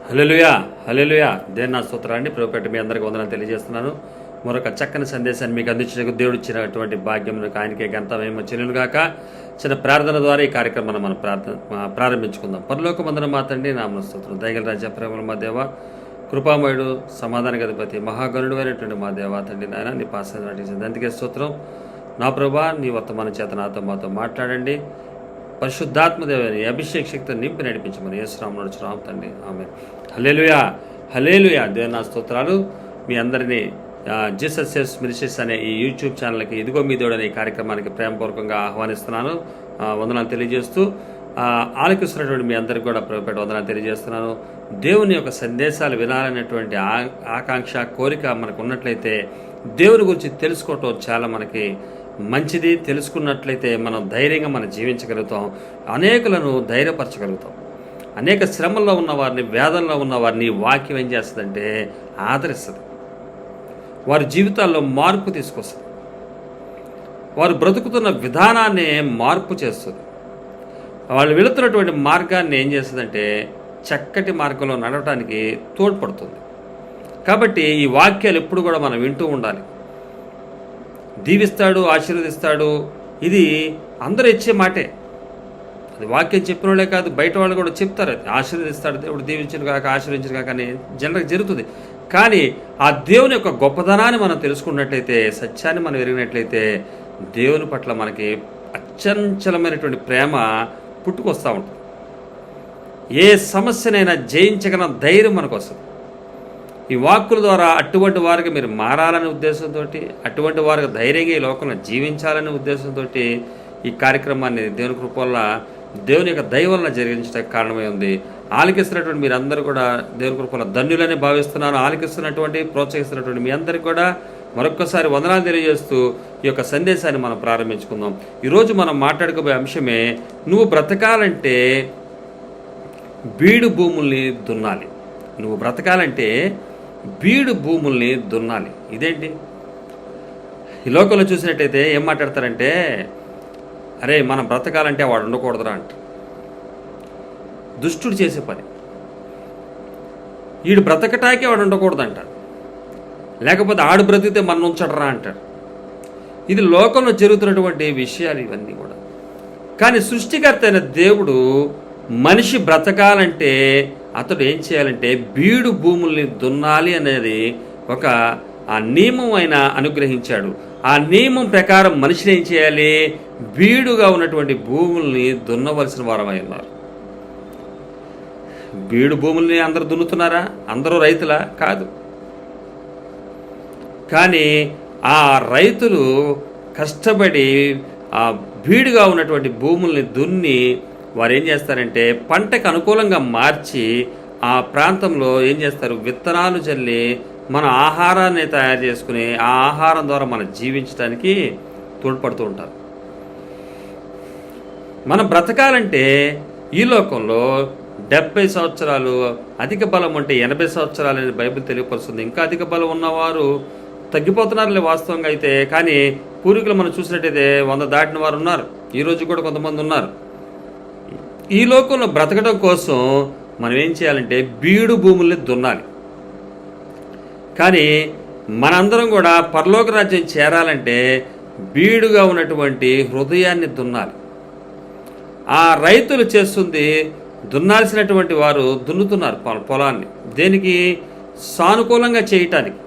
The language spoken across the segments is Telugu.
హల్లెలూయా హల్లెలూయా దేన్న స్తోత్రాన్ని ప్రభుపేట మీ అందరికీ వందనాలు తెలియజేస్తున్నాను. మరొక చక్కని సందేశాన్ని మీకు అందించడానికి దేవుడు ఇచ్చినటువంటి భాగ్యం ఆయనకే ఘనత మహిమ చెల్లును గాక. చిన్న ప్రార్థన ద్వారా ఈ కార్యక్రమాన్ని మనం ప్రారంభించుకుందాం. పరలోకమందున మా తండ్రి నామమున స్తోత్రం. దయగల రాజ్య ప్రేమల మా దేవ, కృపామయుడు, సమాధాన అధిపతి, మహాగణుడు అయినటువంటి మా దేవ తండ్రి నాయన నీ పాస నటించింది అందుకే స్తోత్రం. నా ప్రభా నీ వర్తమాన చేత నాతో మాతో మాట్లాడండి. పరిశుద్ధాత్మదేవని అభిషేక శక్తిని నింపి నడిపించమని యేసునామమున నడుచున్నాం తండ్రి, ఆమేన్. హల్లెలూయా హల్లెలూయా దేవుని స్తోత్రాలు. మీ అందరినీ జీసస్ సేవ్స్ మినిస్ట్రీస్ అనే ఈ యూట్యూబ్ ఛానల్కి ఇదిగో మీ దేవుడు అనే ఈ కార్యక్రమానికి ప్రేమపూర్వకంగా ఆహ్వానిస్తున్నాను. వందనాలు తెలియజేస్తూ ఆలకిస్తున్నటువంటి మీ అందరికీ కూడా ప్రభుపేట వందనాలు తెలియజేస్తున్నాను. దేవుని యొక్క సందేశాలు వినాలనేటువంటి ఆకాంక్ష కోరిక మనకు ఉన్నట్లయితే దేవుని గురించి తెలుసుకోవటం చాలా మనకి మంచిది. తెలుసుకున్నట్లయితే మనం ధైర్యంగా మనం జీవించగలుగుతాం, అనేకులను ధైర్యపరచగలుగుతాం. అనేక శ్రమల్లో ఉన్నవారిని, వేదనలో ఉన్నవారిని వాక్యం ఏం చేస్తుందంటే ఆదరిస్తుంది. వారి జీవితాల్లో మార్పు తీసుకొస్తుంది. వారు బ్రతుకుతున్న విధానాన్ని మార్పు చేస్తుంది. వాళ్ళు వెళుతున్నటువంటి మార్గాన్ని ఏం చేస్తుందంటే చక్కటి మార్గంలో నడవటానికి తోడ్పడుతుంది. కాబట్టి ఈ వాక్యాలు ఎప్పుడు కూడా మనం వింటూ ఉండాలి. దీవిస్తాడు, ఆశీర్వదిస్తాడు, ఇది అందరూ ఇచ్చే మాటే. అది వాక్యం చెప్పిన వాళ్ళే కాదు, బయట వాళ్ళు కూడా చెప్తారు. అది ఆశీర్వదిస్తాడు దేవుడు, దీవించిన కాక ఆశీర్వించిన కాక అని జనరల్గా జరుగుతుంది. కానీ ఆ దేవుని యొక్క గొప్పదనాన్ని మనం తెలుసుకున్నట్లయితే, సత్యాన్ని మనం ఎరిగినట్లయితే దేవుని పట్ల మనకి అత్యంచలమైనటువంటి ప్రేమ పుట్టుకొస్తూ ఉంటుంది. ఏ సమస్యనైనా జయించగల ధైర్యం మనకు వస్తుంది. ఈ వాక్కుల ద్వారా అటువంటి వారికి మీరు మారాలనే ఉద్దేశంతో, అటువంటి వారికి ధైర్యంగా ఈ లోకంలో జీవించాలనే ఉద్దేశంతో ఈ కార్యక్రమాన్ని దేవుని కృప వల్ల, దేవుని యొక్క దయ వలన జరిగించడానికి కారణమై ఉంది. ఆలకిస్తున్నటువంటి మీరందరూ కూడా దేవుని కృప వల్ల ధన్యులని భావిస్తున్నాను. ఆలకిస్తున్నటువంటి, ప్రోత్సహిస్తున్నటువంటి మీ అందరికీ కూడా మరొక్కసారి వందనాలు తెలియజేస్తూ ఈ యొక్క సందేశాన్ని మనం ప్రారంభించుకుందాం. ఈరోజు మనం మాట్లాడుకోబోయే అంశమే, నువ్వు బ్రతకాలంటే బీడు భూముల్ని దున్నాలి. నువ్వు బ్రతకాలంటే బీడు భూముల్ని దున్నాలి. ఇదేంటి? ఈ లోకంలో చూసినట్టయితే ఏం మాట్లాడతారంటే, అరే మనం బ్రతకాలంటే వాడు ఉండకూడదురా అంట. దుష్టుడు చేసే పని. వీడు బ్రతకటాకే వాడు ఉండకూడదంట, లేకపోతే ఆడు బ్రతికితే మన ఉంచడరా అంటాడు. ఇది లోకంలో జరుగుతున్నటువంటి విషయాలు ఇవన్నీ కూడా. కానీ సృష్టికర్త అయిన దేవుడు మనిషి బ్రతకాలంటే అతడు ఏం చేయాలంటే బీడు భూముల్ని దున్నాలి అనేది ఒక నియమం ఆయన అనుగ్రహించాడు. ఆ నియమం ప్రకారం మనిషిని ఏం చేయాలి? బీడుగా ఉన్నటువంటి భూముల్ని దున్నవలసిన వారమై ఉన్నారు. బీడు భూముల్ని అందరూ దున్నుతున్నారా? అందరూ రైతులా? కాదు. కానీ ఆ రైతులు కష్టపడి ఆ బీడుగా ఉన్నటువంటి భూముల్ని దున్ని వారు ఏం చేస్తారంటే పంటకు అనుకూలంగా మార్చి ఆ ప్రాంతంలో ఏం చేస్తారు? విత్తనాలు చల్లి మన ఆహారాన్ని తయారు చేసుకుని ఆ ఆహారం ద్వారా మనం జీవించడానికి తోడ్పడుతూ ఉంటారు. మనం బ్రతకాలంటే ఈ లోకంలో 70 సంవత్సరాలు, అధిక బలం అంటే 80 సంవత్సరాలు అనేది బైబిల్ తెలియపరుస్తుంది. ఇంకా అధిక బలం ఉన్నవారు తగ్గిపోతున్నారులే వాస్తవంగా అయితే. కానీ పూర్వీకులు మనం చూసినట్టయితే 100 దాటిన వారు ఉన్నారు. ఈరోజు కూడా కొంతమంది ఉన్నారు. ఈ లోకంలో బ్రతకడం కోసం మనం ఏం చేయాలంటే బీడు భూముల్ని దున్నాలి. కానీ మనందరం కూడా పరలోక రాజ్యం చేరాలంటే బీడుగా ఉన్నటువంటి హృదయాన్ని దున్నాలి. ఆ రైతులు చేస్తుంది, దున్నాల్సినటువంటి వారు దున్నుతున్నారు పొలాన్ని. దేనికి? సానుకూలంగా చేయటానికి.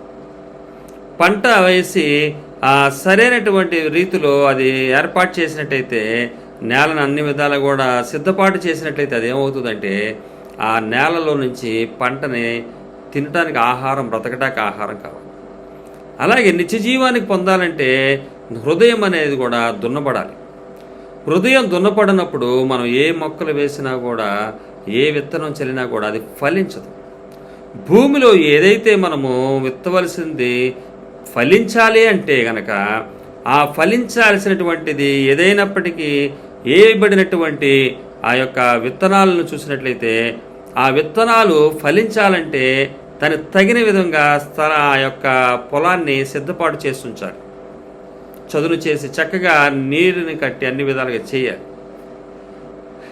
పంట వేసి సరైనటువంటి రీతిలో అది ఏర్పాటు చేసినట్టయితే, నేలను అన్ని విధాలు కూడా సిద్ధపాటు చేసినట్లయితే అది ఏమవుతుందంటే ఆ నేలలో నుంచి పంటని తినడానికి ఆహారం, బ్రతకటానికి ఆహారం కావాలి. అలాగే నిత్య జీవానికి పొందాలంటే హృదయం అనేది కూడా దున్నబడాలి. హృదయం దున్నపడినప్పుడు మనం ఏ మొక్కలు వేసినా కూడా, ఏ విత్తనం చల్లినా కూడా అది ఫలించదు. భూమిలో ఏదైతే మనము విత్తవలసింది ఫలించాలి అంటే గనక ఆ ఫలించాల్సినటువంటిది ఏదైనప్పటికీ వేయబడినటువంటి ఆ యొక్క విత్తనాలను చూసినట్లయితే, ఆ విత్తనాలు ఫలించాలంటే దానికి తగిన విధంగా ఆ యొక్క పొలాన్ని సిద్ధపాటు చేసి ఉంచాలి. చదును చేసి చక్కగా నీరుని కట్టి అన్ని విధాలుగా చేయాలి.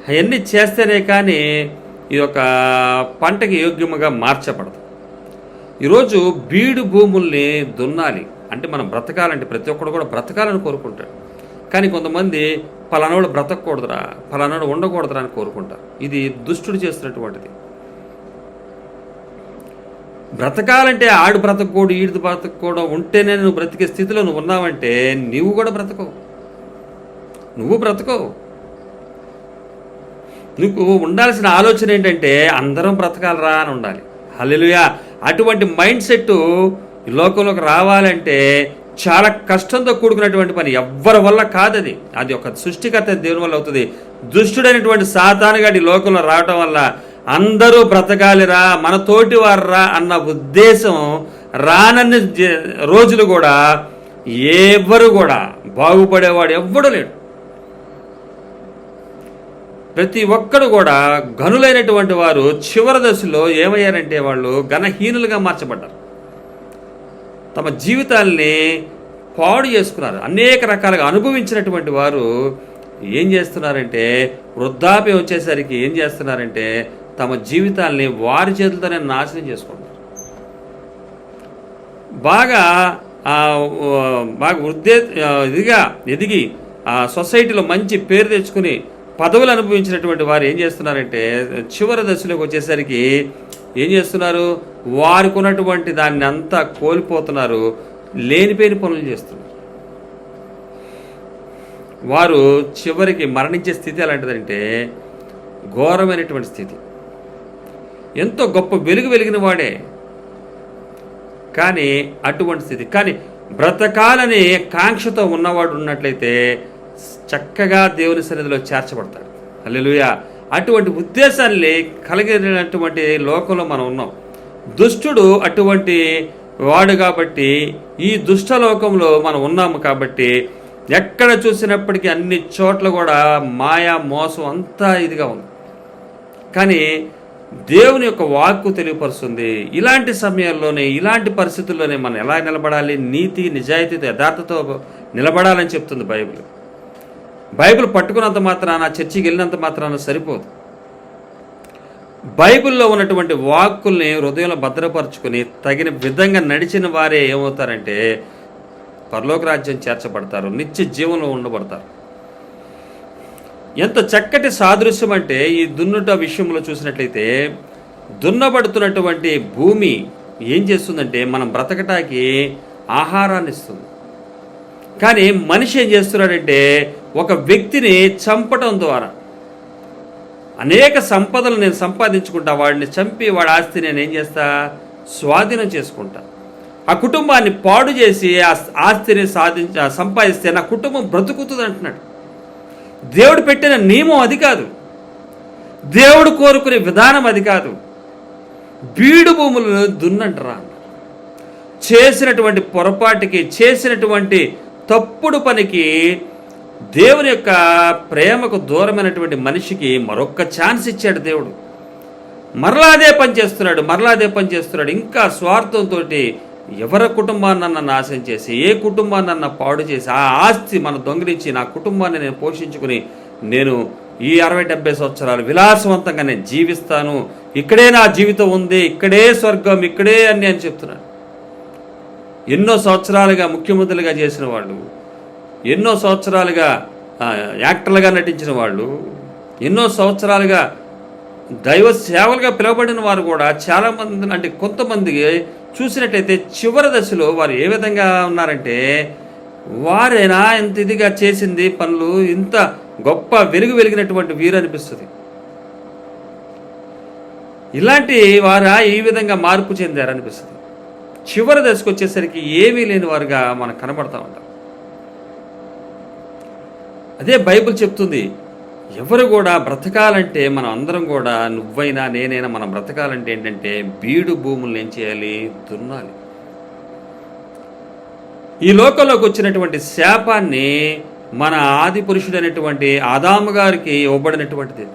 అవన్నీ చేస్తేనే కానీ ఈ యొక్క పంటకి యోగ్యముగా మార్చబడదు. ఈరోజు బీడు భూముల్ని దున్నాలి అంటే మనం బ్రతకాలంటే ప్రతి ఒక్కడు కూడా బ్రతకాలని కోరుకుంటాడు. కానీ కొంతమంది పలానాడు బ్రతకూడదురా, పలానాడు ఉండకూడదురా అని కోరుకుంటారు. ఇది దుష్టుడు చేస్తున్నటువంటిది. బ్రతకాలంటే ఆడు బ్రతకూడు ఈడు బ్రతకూడదు ఉంటేనే నువ్వు బ్రతికే స్థితిలో నువ్వు ఉన్నావంటే నువ్వు కూడా బ్రతకవు. నువ్వు ఉండాల్సిన ఆలోచన ఏంటంటే అందరం బ్రతకాలరా అని ఉండాలి. హల్లెలూయా. అటువంటి మైండ్ సెట్ ఈ లోకంలోకి రావాలంటే చాలా కష్టంతో కూడుకున్నటువంటి పని. ఎవ్వరి వల్ల కాదది. అది ఒక సృష్టికర్త దేవుని వల్ల అవుతుంది. దుష్టుడైనటువంటి సాతానుగాడు ఈ లోకంలో రావటం వల్ల అందరూ బ్రతకాలిరా, మన తోటి వారురా అన్న ఉద్దేశం రానన్ని రోజులు కూడా ఎవరు కూడా బాగుపడేవాడు ఎవ్వడూ లేడు. ప్రతి ఒక్కడు కూడా ఘనులైనటువంటి వారు చివరి దశలో ఏమయ్యారంటే వాళ్ళు ఘనహీనులుగా మార్చబడ్డారు. తమ జీవితాల్ని పాడు చేసుకున్నారు. అనేక రకాలుగా అనుభవించినటువంటి వారు ఏం చేస్తున్నారంటే వృద్ధాప్యం వచ్చేసరికి ఏం చేస్తున్నారంటే తమ జీవితాల్ని వారి చేతులతోనే నాశనం చేసుకుంటారు. బాగా ఎదిగి ఆ సొసైటీలో మంచి పేరు తెచ్చుకుని పదవులు అనుభవించినటువంటి వారు ఏం చేస్తున్నారంటే చివరి దశలోకి వచ్చేసరికి ఏం చేస్తున్నారు, వారికి ఉన్నటువంటి దాన్ని అంతా కోల్పోతున్నారు. లేనిపోయిన పనులు చేస్తున్నారు. వారు చివరికి మరణించే స్థితి ఎలాంటిదంటే ఘోరమైనటువంటి స్థితి. ఎంతో గొప్ప వెలిగిన వాడే కానీ అటువంటి స్థితి. కానీ బ్రతకాలని కాంక్షతో ఉన్నవాడు ఉన్నట్లయితే చక్కగా దేవుని సన్నిధిలో చేర్చబడతాడు. హల్లెలూయా. అటువంటి ఉద్దేశాన్ని కలిగినటువంటి లోకంలో మనం ఉన్నాం. దుష్టుడు అటువంటి వాడు కాబట్టి ఈ దుష్ట లోకంలో మనం ఉన్నాము కాబట్టి ఎక్కడ చూసినప్పటికీ అన్ని చోట్ల కూడా మాయా మోసం అంతా ఇదిగా ఉంది. కానీ దేవుని యొక్క వాక్కు తెలియపరుస్తుంది. ఇలాంటి సమయాల్లోనే ఇలాంటి పరిస్థితుల్లోనే మనం ఎలా నిలబడాలి, నీతి నిజాయితీతో యథార్థతో నిలబడాలని చెప్తుంది బైబిల్. బైబిల్ పట్టుకున్నంత మాత్రాన, చర్చికి వెళ్ళినంత మాత్రాన సరిపోదు. బైబిల్లో ఉన్నటువంటి వాక్కుల్ని హృదయంలో భద్రపరుచుకొని తగిన విధంగా నడిచిన వారే ఏమవుతారంటే పరలోక రాజ్యం చేర్చబడతారు, నిత్య జీవంలో ఉండబడతారు. ఎంత చక్కటి సాదృశ్యం అంటే ఈ దున్నుట విషయంలో చూసినట్లయితే దున్నబడుతున్నటువంటి భూమి ఏం చేస్తుందంటే మనం బ్రతకటానికి ఆహారాన్ని ఇస్తుంది. కానీ మనిషి ఏం చేస్తున్నాడంటే ఒక వ్యక్తిని చంపటం ద్వారా అనేక సంపదలు నేను సంపాదించుకుంటా, వాడిని చంపి వాడి ఆస్తి నేను ఏం చేస్తా, స్వాధీనం చేసుకుంటా. ఆ కుటుంబాన్ని పాడు చేసి ఆ ఆస్తిని సంపాదిస్తే నా కుటుంబం బ్రతుకుతుంది అంటున్నాడు. దేవుడు పెట్టిన నియమం అది కాదు, దేవుడు కోరుకునే విధానం అది కాదు. బీడు భూములను దున్నంటరా. చేసినటువంటి పొరపాటుకి, చేసినటువంటి తప్పుడు పనికి, దేవుని యొక్క ప్రేమకు దూరమైనటువంటి మనిషికి మరొక్క ఛాన్స్ ఇచ్చాడు దేవుడు. మరలా అదే పని చేస్తున్నాడు. ఇంకా స్వార్థంతో ఎవరి కుటుంబాన్నన్నా నాశనం చేసి, ఏ కుటుంబాన్నన్నా పాడు చేసి, ఆ ఆస్తి మన దొంగిలించి నా కుటుంబాన్ని నేను పోషించుకుని నేను ఈ 60-70 సంవత్సరాలు విలాసవంతంగా నేను జీవిస్తాను, ఇక్కడే నా జీవితం ఉంది, ఇక్కడే స్వర్గం, ఇక్కడే అన్నీ అని చెప్తున్నాడు. ఎన్నో సంవత్సరాలుగా ముఖ్యమంత్రులుగా చేసిన వాళ్ళు, ఎన్నో సంవత్సరాలుగా యాక్టర్లుగా నటించిన వాళ్ళు, ఎన్నో సంవత్సరాలుగా దైవ సేవలుగా పిలువబడిన వారు కూడా చాలామంది, అంటే కొంతమంది చూసినట్టయితే చివరి దశలో వారు ఏ విధంగా ఉన్నారంటే వారేనా ఇంత ఇదిగా చేసింది పనులు, ఇంత గొప్ప వెలిగినటువంటి వీరు అనిపిస్తుంది. ఇలాంటి వారా ఈ విధంగా మార్పు చెందారనిపిస్తుంది. చివరి దశకు వచ్చేసరికి ఏమీ లేని వారుగా మనకు కనబడతా ఉంటాం. అదే బైబిల్ చెప్తుంది. ఎవరు కూడా బ్రతకాలంటే మనం అందరం కూడా, నువ్వైనా నేనైనా మనం బ్రతకాలంటే ఏంటంటే బీడు భూములను ఏం చేయాలి, దున్నాలి. ఈ లోకంలోకి వచ్చినటువంటి శాపాన్ని మన ఆది పురుషుడైనటువంటి ఆదాము గారికి ఇవ్వబడినటువంటిది.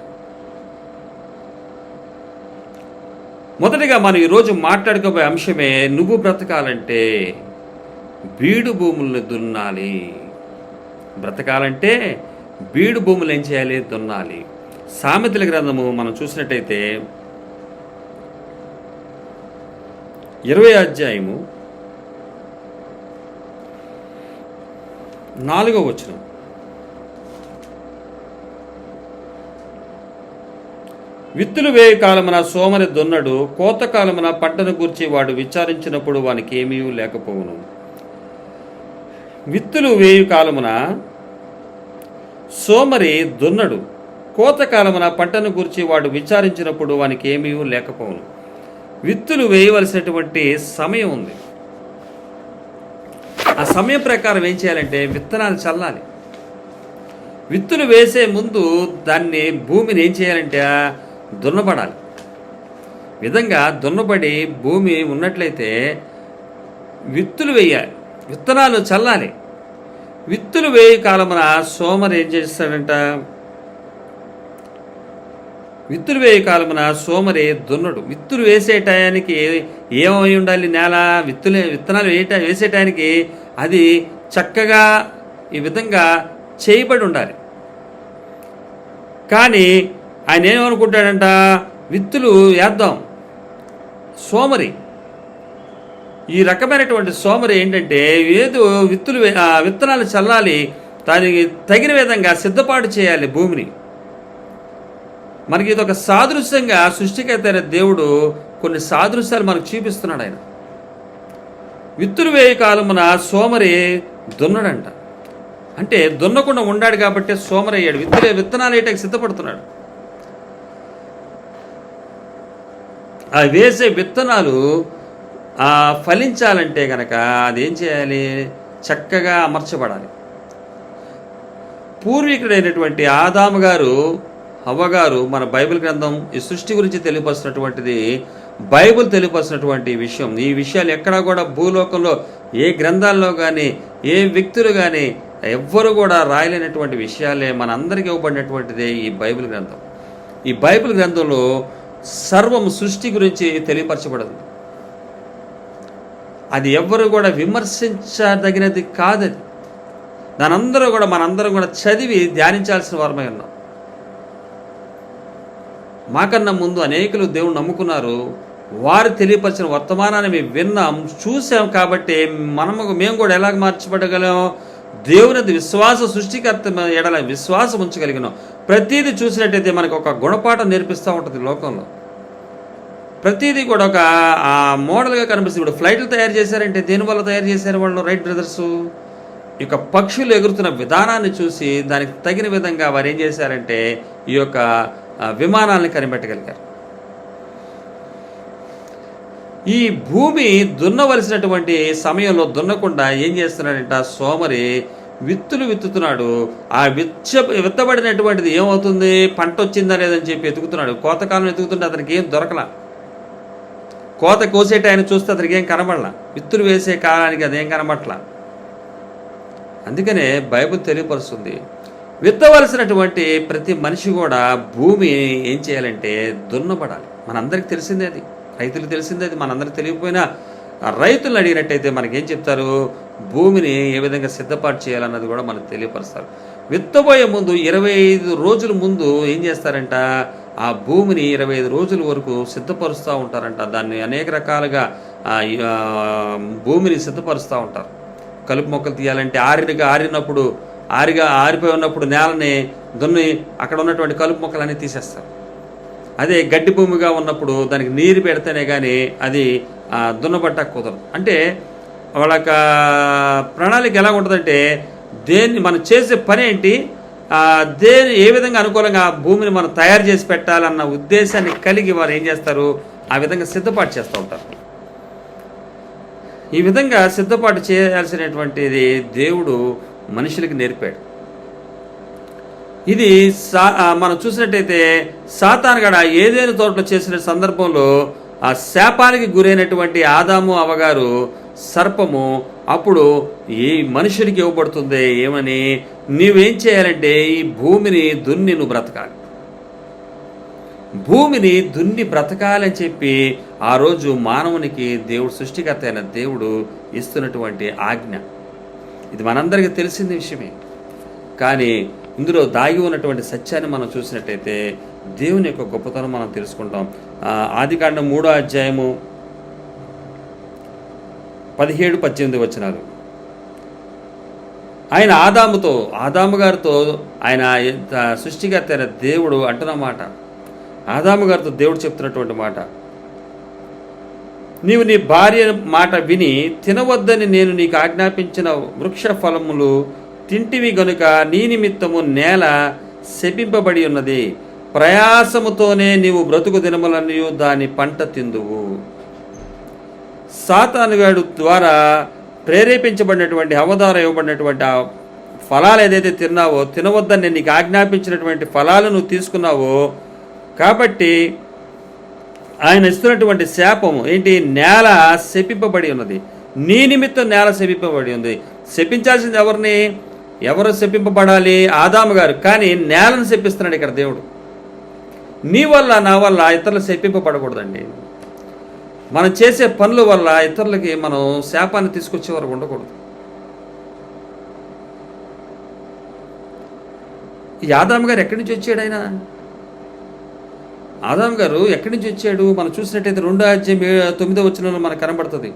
మొదటిగా మనం ఈరోజు మాట్లాడుకోబోయే అంశమే, నువ్వు బ్రతకాలంటే బీడు భూములను దున్నాలి. బ్రతకాలంటే బీడు భూములు ఏం చేయాలి, దున్నాలి. సామెతల గ్రంథము మనం చూసినట్టయితే 20వ అధ్యాయము 4వ వచనం. విత్తులు వేయు కాలమున సోమరి దున్నడు, కోత కాలమున పంటను గూర్చి వాడు విచారించినప్పుడు వానికి ఏమీ లేకపోవును. విత్తులు వేయు కాలమున సోమరి దున్నడు, కోత కాలమున పంటను గూర్చి వాడు విచారించినప్పుడు వానికి ఏమీ లేకపోవును. విత్తులు వేయవలసినటువంటి సమయం ఉంది. ఆ సమయం ప్రకారం ఏం చేయాలంటే విత్తనాలు చల్లాలి. విత్తులు వేసే ముందు దాన్ని భూమిని ఏం చేయాలంటే దున్నబడాలి. విధంగా దున్నబడి భూమి ఉన్నట్లయితే విత్తులు వేయాలి, విత్తనాలు చల్లాలి. విత్తులు వేయి కాలమున సోమరి ఏం చేస్తాడంట? విత్తులు వేయి కాలమున సోమరి దున్నడు. విత్తులు వేసే టయానికి ఏమై ఉండాలి? నేల విత్తనాలు వేసే టయానికి అది చక్కగా ఈ విధంగా చేయబడి ఉండాలి. కానీ ఆయన ఏమనుకుంటాడంట? విత్తులు వేద్దాం. సోమరి, ఈ రకమైనటువంటి సోమరి ఏంటంటే ఏదో విత్తనాలు చల్లాలి, దానికి తగిన విధంగా సిద్ధపాటు చేయాలి భూమిని. మనకి ఇది ఒక సాదృశ్యంగా సృష్టికర్త అయిన దేవుడు కొన్ని సాదృశ్యాలు మనకు చూపిస్తున్నాడు. ఆయన విత్తులు వేయ కాలమున సోమరి దున్నడంట. అంటే దున్నకుండా ఉండాడు కాబట్టి సోమరి అయ్యాడు. విత్తనాలు వేయటానికి సిద్ధపడుతున్నాడు. ఆ వేసే విత్తనాలు ఫలించాలంటే కనుక అదేం చేయాలి? చక్కగా అమర్చబడాలి. పూర్వీకుడైనటువంటి ఆదాము గారు, హవ్వగారు, మన బైబిల్ గ్రంథం ఈ సృష్టి గురించి తెలియపరిచినటువంటిది, బైబిల్ తెలియపరిచినటువంటి విషయం. ఈ విషయాలు ఎక్కడా కూడా భూలోకంలో ఏ గ్రంథాల్లో కానీ ఏ వ్యక్తులు కానీ ఎవ్వరు కూడా రాయలేనటువంటి విషయాలే మనందరికీ ఇవ్వబడినటువంటిదే ఈ బైబిల్ గ్రంథం. ఈ బైబిల్ గ్రంథంలో సర్వం సృష్టి గురించి తెలియపరచబడదు. అది ఎవ్వరు కూడా విమర్శించదగినది కాదది. దానందరూ కూడా మనందరం కూడా చదివి ధ్యానించాల్సిన వారమై ఉన్నాం. మాకన్నా ముందు అనేకులు దేవుని నమ్ముకున్నారు. వారు తెలియపరిచిన వర్తమానాన్ని మేము విన్నాం, చూసాం. కాబట్టి మేము కూడా ఎలాగ మార్చబడగలం? దేవుని విశ్వాస సృష్టికర్త ఎడల విశ్వాసం ఉంచగలిగినాం. ప్రతీది చూసినట్టయితే మనకు ఒక గుణపాఠం నేర్పిస్తూ ఉంటుంది లోకంలో. ప్రతీది కూడా ఒక మోడల్గా కనిపిస్తుంది. ఇప్పుడు ఫ్లైట్లు తయారు చేశారంటే దేనివల్ల తయారు చేశారు వాళ్ళు? రైట్ బ్రదర్స్ ఈ యొక్క పక్షులు ఎగురుతున్న విధానాన్ని చూసి దానికి తగిన విధంగా వారు ఏం చేశారంటే ఈ యొక్క విమానాలను కనిపెట్టగలిగారు. ఈ భూమి దున్నవలసినటువంటి సమయంలో దున్నకుండా ఏం చేస్తున్నాడంట? సోమరి విత్తులు విత్తుతున్నాడు. ఆ విత్తబడినటువంటిది ఏమవుతుంది? పంట వచ్చిందా లేదని చెప్పి ఎతుకుతున్నాడు. కోతకాలం ఎతుకుతుంటే అతనికి ఏం దొరకలా. కోత కోసేట ఆయన చూస్తే అతనికి ఏం కనబడలా. విత్తులు వేసే కాలానికి అదేం కనబడలా. అందుకనే బైబిల్ తెలియపరుస్తుంది, విత్తవలసినటువంటి ప్రతి మనిషి కూడా భూమి ఏం చేయాలంటే దున్నబడాలి. మనందరికి తెలిసిందే అది, రైతులకు తెలిసిందే అది. మనందరికి తెలియకపోయినా రైతులను అడిగినట్టయితే మనకేం చెప్తారు? భూమిని ఏ విధంగా సిద్ధపాటు చేయాలన్నది కూడా మనకు తెలియపరుస్తారు. విత్తబోయే ముందు 25 రోజుల ముందు ఏం చేస్తారంట? ఆ భూమిని 25 రోజుల వరకు సిద్ధపరుస్తూ ఉంటారంట. దాన్ని అనేక రకాలుగా భూమిని సిద్ధపరుస్తూ ఉంటారు. కలుపు మొక్కలు తీయాలంటే ఆరిపోయి ఉన్నప్పుడు నేలని దున్ని అక్కడ ఉన్నటువంటి కలుపు మొక్కలన్నీ తీసేస్తారు. అదే గడ్డి భూమిగా ఉన్నప్పుడు దానికి నీరు పెడితేనే కానీ అది దున్నబట్ట కుదరదు. అంటే వాళ్ళ ప్రణాళిక ఎలా ఉంటుందంటే మనం చేసే పని ఏంటి, ఏ విధంగా అనుకూలంగా ఆ భూమిని మనం తయారు చేసి పెట్టాలన్న ఉద్దేశాన్ని కలిగి వారు ఏం చేస్తారు? ఆ విధంగా సిద్ధపాటు చేస్తూ ఉంటారు. ఈ విధంగా సిద్ధపాటు చేయాల్సినటువంటిది దేవుడు మనుషులకి నేర్పాడు. ఇది మనం చూసినట్టయితే సాతానుగాడు ఏదైనా తోటలో చేసిన సందర్భంలో ఆ శాపానికి గురైనటువంటి ఆదాము అవ్వగారు సర్పము అప్పుడు ఈ మనుషుడికి ఇవ్వబడుతుంది ఏమని? నీవేం చేయాలంటే ఈ భూమిని దున్ని నువ్వు బ్రతకాలి, భూమిని దున్ని బ్రతకాలని చెప్పి ఆ రోజు మానవునికి దేవుడు, సృష్టికర్త అయిన దేవుడు ఇస్తున్నటువంటి ఆజ్ఞ. ఇది మనందరికీ తెలిసిన విషయమే. కానీ ఇందులో దాగి ఉన్నటువంటి సత్యాన్ని మనం చూసినట్టయితే దేవుని యొక్క గొప్పతనం మనం తెలుసుకుంటాం. ఆదికాండం 3వ అధ్యాయము 17-18 వచనాలు. ఆయన ఆదాము గారితో ఆయన సృష్టికర్త అయిన దేవుడు అంటున్నమాట, ఆదాము గారితో దేవుడు చెప్తున్నటువంటి మాట, నీవు నీ భార్య మాట విని తినవద్దని నేను నీకు ఆజ్ఞాపించిన వృక్ష ఫలములు తింటివి గనుక నీ నిమిత్తము నేల శపింపబడి ఉన్నది, ప్రయాసముతోనే నీవు బ్రతుకు దినములన్నీ దాని పంట తిందువు. సాతానుగాడు ద్వారా ప్రేరేపించబడినటువంటి హవదార ఇవ్వబడినటువంటి ఆ ఫలాలు ఏదైతే తిన్నావో, తినవద్దని నేను నీకు ఆజ్ఞాపించినటువంటి ఫలాలు నువ్వు తీసుకున్నావో, కాబట్టి ఆయన ఇస్తున్నటువంటి శాపము ఏంటి? నేల శపింపబడి ఉన్నది. నీ నిమిత్తం నేల శపింపబడి ఉంది. శపించాల్సింది ఎవరిని? ఎవరు శపింపబడాలి? ఆదాము గారు. కానీ నేలను శపిస్తున్నాడు ఇక్కడ దేవుడు. నీ వల్ల నా వల్ల ఇతరులు శపింపబడకూడదండి. మనం చేసే పనుల వల్ల ఇతరులకి మనం శాపాన్ని తీసుకొచ్చే వరకు ఉండకూడదు. ఈ ఆదాము గారు ఎక్కడి నుంచి వచ్చాడు? ఆదాము గారు ఎక్కడి నుంచి వచ్చాడు? మనం చూసినట్టయితే 2వ అధ్యాయం 9వ వచనంలో మనకు కనబడుతుంది.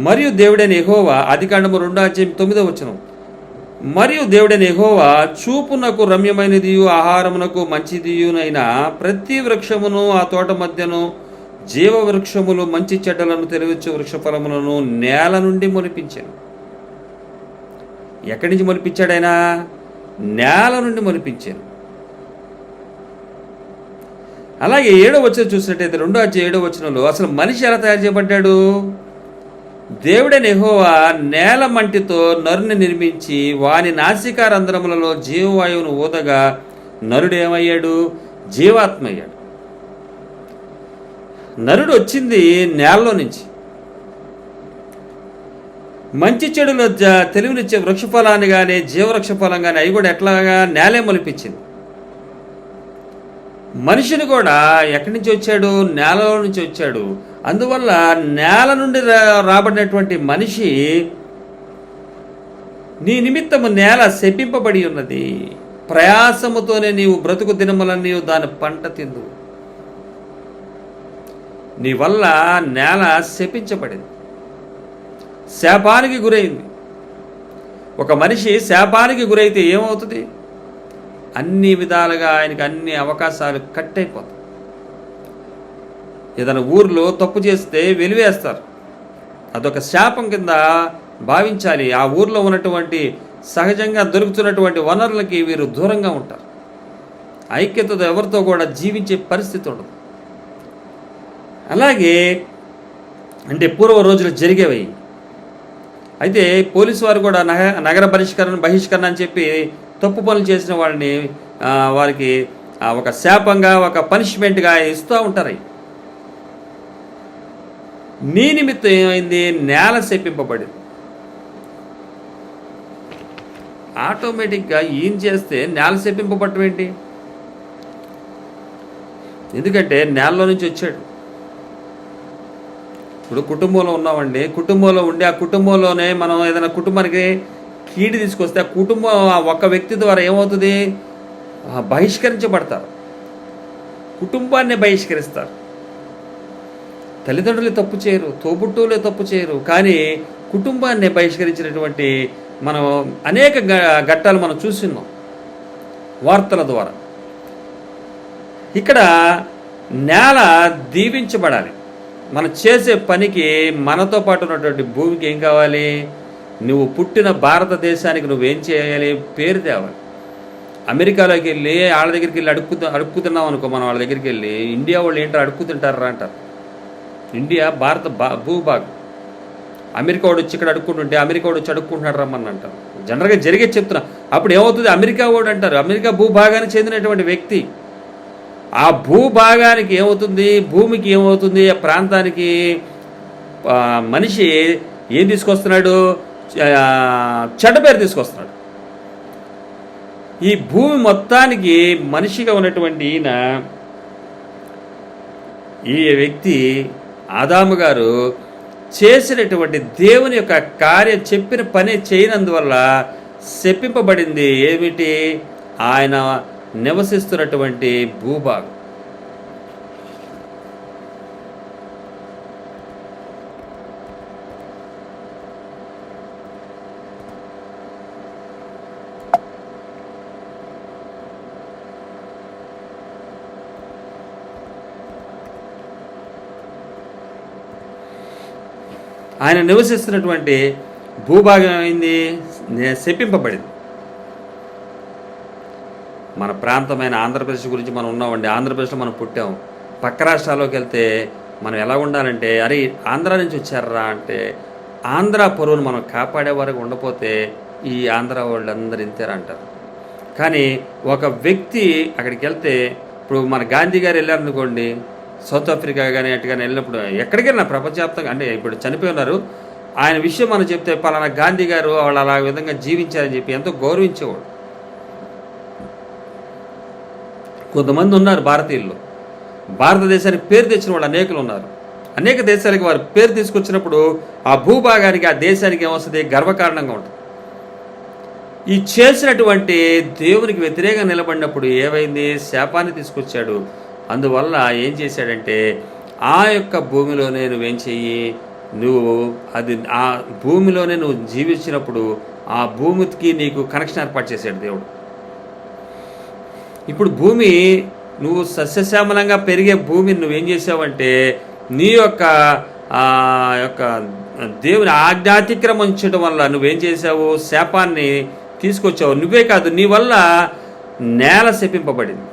మరియు దేవుడైన యెహోవా, ఆదికాండము 2వ అధ్యాయం 9వ వచనం, మరియు దేవుడైన యెహోవా చూపునకు రమ్యమైనదియు ఆహారమునకు మంచిదియునైన ప్రతి వృక్షమును ఆ తోట మధ్యను జీవ వృక్షములు మంచి చెడ్డలను తెలివించు వృక్ష ఫలములను నేల నుండి మొలిపించాను. ఎక్కడి నుంచి మొలిపించాడు ఆయన? నేల నుండి మొలిపించాను. అలాగే 7వ వచనం చూసినట్టయితే 2వ అధ్యాయం 7వ వచనంలో అసలు మనిషి ఎలా తయారు చేయబడ్డాడు? దేవుడైన యెహోవా నేల మంటితో నరుని నిర్మించి వాని నాసికారంధ్రములలో జీవవాయువును ఊదగా నరుడు ఏమయ్యాడు? జీవాత్మ అయ్యాడు. నరుడు వచ్చింది నేలలో నుంచి. మంచి చెడుల తెలివినిచ్చే వృక్షఫలాన్ని కానీ జీవవృక్ష ఫలం కానీ అవి కూడా ఎట్లాగా నేలే మొలిపించింది. మనిషిని కూడా ఎక్కడి నుంచి వచ్చాడు? నేలలో నుంచి వచ్చాడు. అందువల్ల నేల నుండి రాబడినటువంటి మనిషి నీ నిమిత్తము నేల శపింపబడి ఉన్నది, ప్రయాసముతోనే నీవు బ్రతుకు దినములన్నీ దాని పంట తిందు. నీ వల్ల నేల శపించబడింది, శాపానికి గురైంది. ఒక మనిషి శాపానికి గురైతే ఏమవుతుంది? అన్ని విధాలుగా ఆయనకి అన్ని అవకాశాలు కట్ అయిపోతాయి. ఏదైనా ఊర్లో తప్పు చేస్తే వెలివేస్తారు, అదొక శాపం కింద భావించాలి. ఆ ఊర్లో ఉన్నటువంటి సహజంగా దొరుకుతున్నటువంటి వనరులకి వీరు దూరంగా ఉంటారు. ఐక్యతతో ఎవరితో కూడా జీవించే పరిస్థితి ఉండదు. అలాగే అంటే పూర్వ రోజులు జరిగేవి. అయితే పోలీసు వారు కూడా నగర బహిష్కరణ అని చెప్పి తప్పు పనులు చేసిన వాళ్ళని వారికి ఒక శాపంగా ఒక పనిష్మెంట్గా ఇస్తూ ఉంటారు. నీ నిమిత్తం ఏమైంది? నేల శపింపబడింది. ఆటోమేటిక్గా ఏం చేస్తే నేల శపింపబడటం ఏంటి? ఎందుకంటే నేలలో నుంచి వచ్చాడు. ఇప్పుడు కుటుంబంలో ఉన్నామండి, కుటుంబంలో ఉండి ఆ కుటుంబంలోనే మనం ఏదైనా కుటుంబానికి కీడు తీసుకొస్తే ఆ కుటుంబం ఒక వ్యక్తి ద్వారా ఏమవుతుంది? బహిష్కరించబడతారు, కుటుంబాన్ని బహిష్కరిస్తారు. తల్లిదండ్రులే తప్పు చేయరు, తోబుట్టువులే తప్పు చేయరు, కానీ కుటుంబాన్ని బహిష్కరించినటువంటి మనం అనేక ఘట్టాలు మనం చూస్తున్నాం వార్తల ద్వారా. ఇక్కడ నేల దీవించబడాలి. మనం చేసే పనికి మనతో పాటు ఉన్నటువంటి భూమికి ఏం కావాలి? నువ్వు పుట్టిన భారతదేశానికి నువ్వేం చేయాలి? పేరు తేవాలి. అమెరికాలోకి వెళ్ళి వాళ్ళ దగ్గరికి వెళ్ళి అడుక్కుతున్నాం అనుకో, మనం వాళ్ళ దగ్గరికి వెళ్ళి ఇండియా వాళ్ళు ఏంటారు అడుక్కుతుంటారా అంటారు. ఇండియా భారత భూభాగం. అమెరికా వాడు వచ్చి ఇక్కడ అడుక్కుంటుంటే అమెరికా వాడు వచ్చి అడుక్కుంటున్నాడు రమ్మని అంటారు. జనరల్గా జరిగే చెప్తున్నా. అప్పుడు ఏమవుతుంది? అమెరికా వాడు అంటారు. అమెరికా భూభాగానికి చెందినటువంటి వ్యక్తి. ఆ భూభాగానికి ఏమవుతుంది? భూమికి ఏమవుతుంది? ఆ ప్రాంతానికి మనిషి ఏం తీసుకొస్తున్నాడు? చెడ్డ పేరు తీసుకొస్తున్నాడు. ఈ భూమి మొత్తానికి మనిషిగా ఉన్నటువంటి ఈ వ్యక్తి ఆదాము గారు చేసినటువంటి దేవుని యొక్క కార్యం చెప్పిన పని చేయనందువల్ల శపింపబడింది. ఏమిటి? ఆయన నివసిస్తున్నటువంటి భూభాగం. ఆయన నివసిస్తున్నటువంటి భూభాగం అయింది శపింపబడింది. మన ప్రాంతమైన ఆంధ్రప్రదేశ్ గురించి మనం ఉన్నామండి. ఆంధ్రప్రదేశ్లో మనం పుట్టాం. పక్క రాష్ట్రాల్లోకి వెళ్తే మనం ఎలా ఉండాలంటే, అరే ఆంధ్ర నుంచి వచ్చారా అంటే ఆంధ్ర పరువును మనం కాపాడే వరకు ఉండపోతే ఈ ఆంధ్ర వాళ్ళందరూ ఇంతేరా అంటారు. కానీ ఒక వ్యక్తి అక్కడికి వెళ్తే, ఇప్పుడు మన గాంధీ గారు వెళ్ళారనుకోండి, సౌత్ ఆఫ్రికా కానీ అటు కానీ వెళ్ళినప్పుడు ఎక్కడికి వెళ్ళినా ప్రపంచవ్యాప్తంగా, అంటే ఇప్పుడు చనిపోయి ఉన్నారు, ఆయన విషయం మనం చెప్తే పలానా గాంధీ గారు వాళ్ళు అలా విధంగా జీవించారని చెప్పి ఎంతో గౌరవించేవాడు. కొంతమంది ఉన్నారు భారతీయుల్లో, భారతదేశానికి పేరు తెచ్చిన వాళ్ళు అనేకులు ఉన్నారు. అనేక దేశాలకి వారు పేరు తీసుకొచ్చినప్పుడు ఆ భూభాగానికి, ఆ దేశానికి ఏమొస్తుంది? గర్వకారణంగా ఉంటుంది. ఈ చేసినటువంటి దేవునికి వ్యతిరేకంగా నిలబడినప్పుడు ఏమైంది? శాపాన్ని తీసుకొచ్చాడు. అందువల్ల ఏం చేశాడంటే, ఆ యొక్క భూమిలోనే నువ్వేం చెయ్యి, నువ్వు అది ఆ భూమిలోనే నువ్వు జీవించినప్పుడు ఆ భూమికి నీకు కనెక్షన్ ఏర్పాటు చేశాడు దేవుడు. ఇప్పుడు భూమి, నువ్వు సస్యశ్యామలంగా పెరిగే భూమిని నువ్వేం చేసావంటే, నీ యొక్క దేవుని ఆజ్ఞాతిక్రమించడం వల్ల నువ్వేం చేసావు? శాపాన్ని తీసుకొచ్చావు. నువ్వే కాదు, నీ వల్ల నేల శపింపబడింది.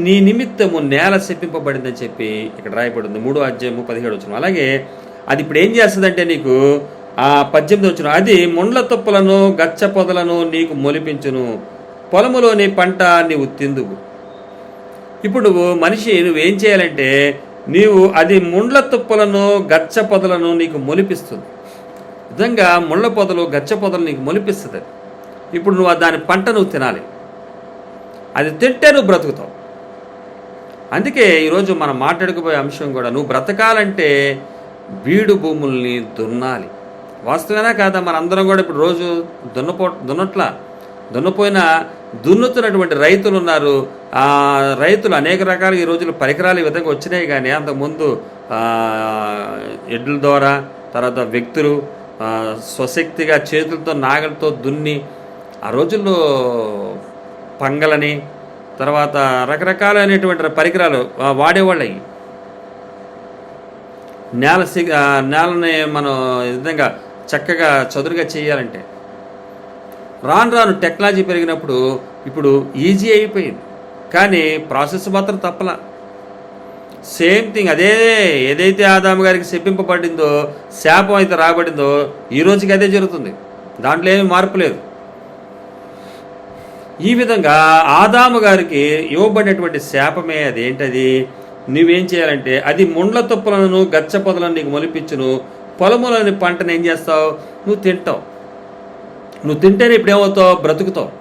నీ నిమిత్తము నేల శపింపబడిందని చెప్పి ఇక్కడ రాయబడింది 3వ అధ్యాయము 17వ. అలాగే అది ఇప్పుడు ఏం చేస్తుందంటే నీకు 18వ, అది ముండ్ల తుప్పలను గచ్చ పొదలను నీకు మొలిపించును, పొలములోని పంట నీవు తిందువు. ఇప్పుడు నువ్వేం చేయాలంటే, నీవు అది ముండ్ల తుప్పలను గచ్చ పొదలను నీకు మొలిపిస్తుంది. నిజంగా ముళ్ళ పొదలు గచ్చ పొదలు నీకు మొలిపిస్తుంది. ఇప్పుడు నువ్వు దాని పంట నువ్వు తినాలి. అది తింటే నువ్వు బ్రతుకుతావు. అందుకే ఈరోజు మనం మాట్లాడుకుపోయే అంశం కూడా, నువ్వు బ్రతకాలంటే బీడు భూముల్ని దున్నాలి. వాస్తవేనా కాదా? మన అందరం కూడా ఇప్పుడు రోజు దున్నపోయిన దున్నుతున్నటువంటి రైతులు ఉన్నారు. ఆ రైతులు అనేక రకాల ఈ రోజులు పరికరాలు ఈ విధంగా వచ్చినాయి. కానీ అంతకుముందు ఎడ్ల ద్వారా, తర్వాత వ్యక్తులు స్వశక్తిగా చేతులతో నాగలతో దున్ని, ఆ రోజుల్లో పంగలని, తర్వాత రకరకాలైనటువంటి పరికరాలు వాడేవాళ్ళు. నేలని మనం విధంగా చక్కగా చదురుగా చేయాలంటే, రాను రాను టెక్నాలజీ పెరిగినప్పుడు ఇప్పుడు ఈజీ అయిపోయింది. కానీ ప్రాసెస్ మాత్రం తప్పలా. సేమ్ థింగ్, ఏదైతే ఆదాము గారికి శపింపబడిందో, శాపం అయితే రాబడిందో, ఈ రోజుకి అదే జరుగుతుంది. దాంట్లో ఏమీ మార్పు లేదు. ఈ విధంగా ఆదాము గారికి ఇవ్వబడినటువంటి శాపమే అదేంటది? నువ్వేం చేయాలంటే, అది ముండ్ల తుప్పలను గచ్చ పొదలను నీకు మొలిపించును, పొలములోని పంటను ఏం చేస్తావు? నువ్వు తింటావు. నువ్వు తింటేనే ఇప్పుడు ఏమవుతావు? బ్రతుకుతావు.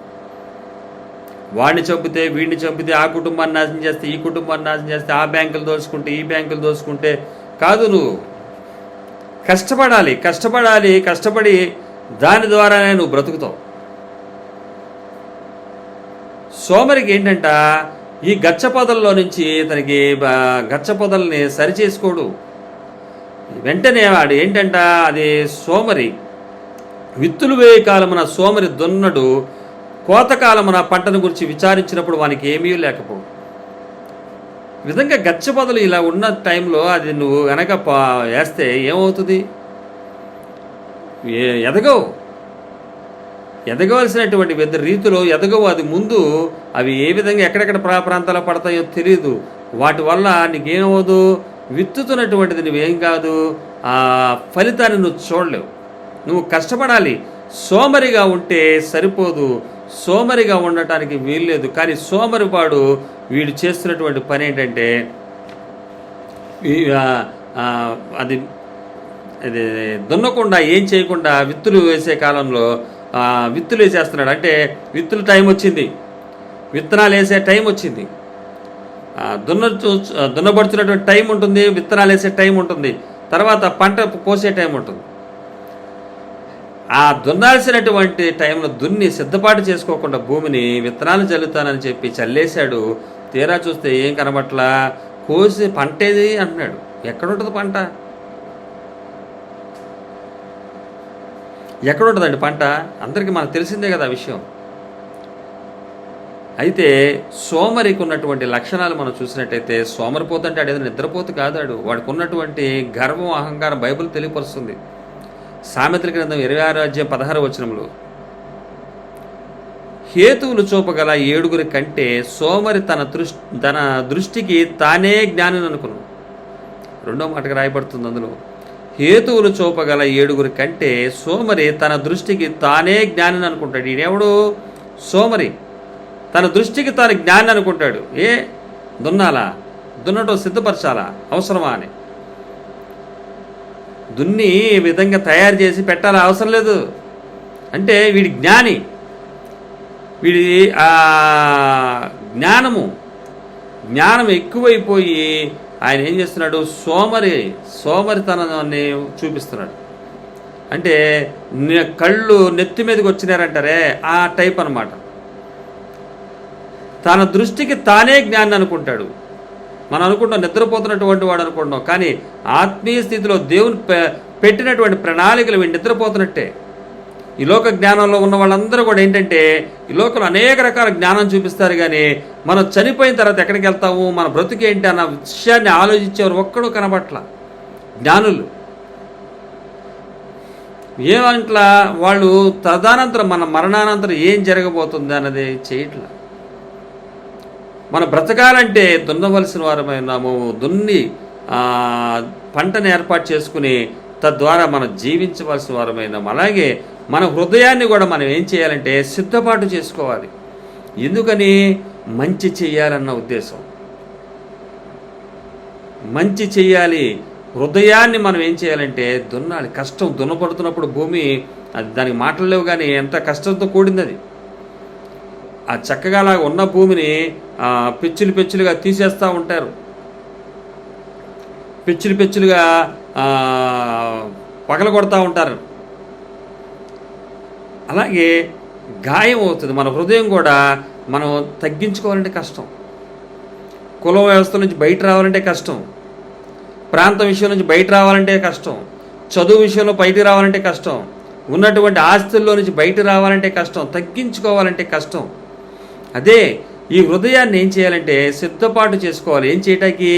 వాడిని చంపితే, వీడిని చంపితే, ఆ కుటుంబాన్ని నాశనం చేస్తే, ఈ కుటుంబాన్ని నాశనం చేస్తే, ఆ బ్యాంకులు దోచుకుంటే, ఈ బ్యాంకులు దోచుకుంటే కాదు. నువ్వు కష్టపడి దాని ద్వారానే నువ్వు బ్రతుకుతావు. సోమరికి ఏంటంట, ఈ గచ్చ పొదల్లో నుంచి తనకి గచ్చ పొదల్ని సరిచేసుకోడు. వెంటనే వాడు ఏంటంట, అది సోమరి. విత్తులు వేయ కాలమున సోమరి దున్నడు, కోతకాలమున పంటను గురించి విచారించినప్పుడు వానికి ఏమీ లేకపోవు. విధంగా గచ్చ పొదలు ఇలా ఉన్న టైంలో అది నువ్వు వెనక వేస్తే ఏమవుతుంది? ఎదగవలసినటువంటి పెద్ద రీతిలో ఎదగవు. అది ముందు అవి ఏ విధంగా ఎక్కడెక్కడ ప్రాంతాల్లో పడతాయో తెలియదు. వాటి వల్ల నీకేమవదు? విత్తుతున్నటువంటిది నువ్వేం కాదు, ఆ ఫలితాన్ని నువ్వు చూడలేవు. నువ్వు కష్టపడాలి. సోమరిగా ఉంటే సరిపోదు, సోమరిగా ఉండటానికి వీల్లేదు. కానీ సోమరివాడు వీడు చేస్తున్నటువంటి పని ఏంటంటే, అది దున్నకుండా ఏం చేయకుండా విత్తులు వేసే కాలంలో విత్తులు వేసేస్తున్నాడు. అంటే విత్తుల టైం వచ్చింది, విత్తనాలు వేసే టైం వచ్చింది, దున్నబడుతున్నటువంటి టైం ఉంటుంది, విత్తనాలు వేసే టైం ఉంటుంది, తర్వాత పంట కోసే టైం ఉంటుంది. ఆ దున్నాల్సినటువంటి టైంలో దున్ని సిద్ధపాటు చేసుకోకుండా భూమిని విత్తనాలు చల్లుతానని చెప్పి చల్లేశాడు. తీరా చూస్తే ఏం కనబట్లా. కోసి పంటేది అంటున్నాడు. ఎక్కడుంటుంది పంట? ఎక్కడుంటుందండి పంట? అందరికీ మనకు తెలిసిందే కదా ఆ విషయం. అయితే సోమరికి ఉన్నటువంటి లక్షణాలు మనం చూసినట్టయితే, సోమరిపోతు అంటే ఆడేదో నిద్రపోతు కాదాడు. వాడికి ఉన్నటువంటి గర్వం, అహంకారం బైబిల్ తెలియపరుస్తుంది. సామెతల గ్రంథం 26:16 హేతువులు చూపగల 7 కంటే సోమరి తన దృష్టికి తానే జ్ఞాని అనుకున్నాను. రెండో మాటగా రాయబడుతుంది అందులో, హేతువులు చూపగల 7 కంటే సోమరి తన దృష్టికి తానే జ్ఞాని అనుకుంటాడు. ఈయనెవడు? సోమరి. తన దృష్టికి తాను జ్ఞాని అనుకుంటాడు. దున్నాలా? దున్నటం సిద్ధపరచాలా? అవసరమా అని దున్ని ఈ విధంగా తయారు చేసి పెట్టాలా? అవసరం లేదు. అంటే వీడి జ్ఞాని, వీడి జ్ఞానం ఎక్కువైపోయి ఆయన ఏం చేస్తున్నాడు? సోమరితనాన్ని చూపిస్తున్నాడు. అంటే కళ్ళు నెత్తి మీదకి వచ్చినారంటారే ఆ టైప్ అన్నమాట. తన దృష్టికి తానే జ్ఞాని అనుకుంటాడు. మనం అనుకుంటాం నిద్రపోతున్నటువంటి వాడు అనుకుంటాం, కానీ ఆత్మీయ స్థితిలో దేవుని పెట్టినటువంటి ప్రణాళికలు వీడు నిద్రపోతున్నట్టే. ఈ లోక జ్ఞానంలో ఉన్న వాళ్ళందరూ కూడా ఏంటంటే, ఈ లోకంలో అనేక రకాల జ్ఞానం చూపిస్తారు, కానీ మనం చనిపోయిన తర్వాత ఎక్కడికి వెళ్తాము, మన బ్రతుకేంటి అన్న విషయాన్ని ఆలోచించేవారు ఒక్కడూ కనబట్ల. జ్ఞానులు ఏమంట్లా వాళ్ళు తదనంతరం మన మరణానంతరం ఏం జరగబోతుంది అన్నది చేయట్లా. మనం బ్రతకాలంటే దున్నవలసిన వారమై ఉన్నాము. దున్ని పంటను ఏర్పాటు చేసుకుని తద్వారా మనం జీవించవలసిన వారమైనాము. అలాగే మన హృదయాన్ని కూడా మనం ఏం చేయాలంటే సిద్ధపాటు చేసుకోవాలి. ఎందుకని? మంచి చెయ్యాలన్న ఉద్దేశం. మంచి చెయ్యాలి. హృదయాన్ని మనం ఏం చేయాలంటే దున్నాలి. కష్టం, దున్నపడుతున్నప్పుడు భూమి అది దానికి మాటలు లేవు, కానీ ఎంత కష్టంతో కూడింది అది. ఆ చక్కగా అలా ఉన్న భూమిని పెచ్చులుగా తీసేస్తూ ఉంటారు. పెచ్చులుగా పగల కొడతా ఉంటారు. అలాగే గాయం అవుతుంది. మన హృదయం కూడా మనం తగ్గించుకోవాలంటే కష్టం. కుల వ్యవస్థ నుంచి బయట రావాలంటే కష్టం. ప్రాంతం విషయం నుంచి బయట రావాలంటే కష్టం. చదువు విషయంలో బయట రావాలంటే కష్టం. ఉన్నటువంటి ఆస్తుల్లో నుంచి బయట రావాలంటే కష్టం. తగ్గించుకోవాలంటే కష్టం. అదే ఈ హృదయాన్ని ఏం చేయాలంటే సిద్ధపాటు చేసుకోవాలి. ఏం చేయటానికి?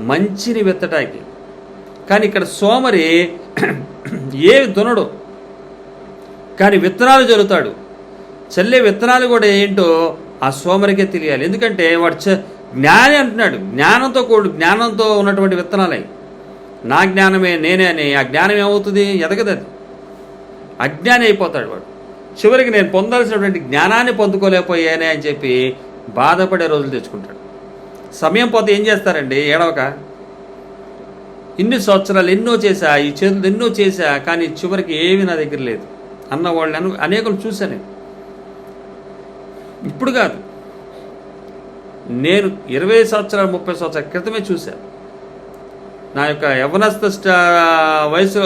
మంచిని విత్తటానికి. కానీ ఇక్కడ సోమరి ఏమి దునడు, కానీ విత్తనాలు చల్లుతాడు. చల్లే విత్తనాలు కూడా ఏంటో ఆ సోమరికే తెలియాలి. ఎందుకంటే వాడు జ్ఞాని అంటున్నాడు. జ్ఞానంతో ఉన్నటువంటి విత్తనాలే. నా జ్ఞానమే నేనే అని ఆ జ్ఞానం ఏమవుతుంది? ఎదగదు. అది అజ్ఞాని అయిపోతాడు వాడు. చివరికి నేను పొందాల్సినటువంటి జ్ఞానాన్ని పొందుకోలేకపోయానే అని చెప్పి బాధపడే రోజులు తెచ్చుకుంటాడు. సమయం పోతే ఏం చేస్తారండి? ఏడవక ఇన్ని సంవత్సరాలు ఎన్నో చేశా, ఈ చేతులు ఎన్నో చేశా, కానీ చివరికి ఏమీ నా దగ్గర లేదు అన్న వాళ్ళని అనేకలు చూశాను. ఇప్పుడు కాదు, నేను 20 సంవత్సరాలు 30 సంవత్సరాల క్రితమే చూశాను. నా యొక్క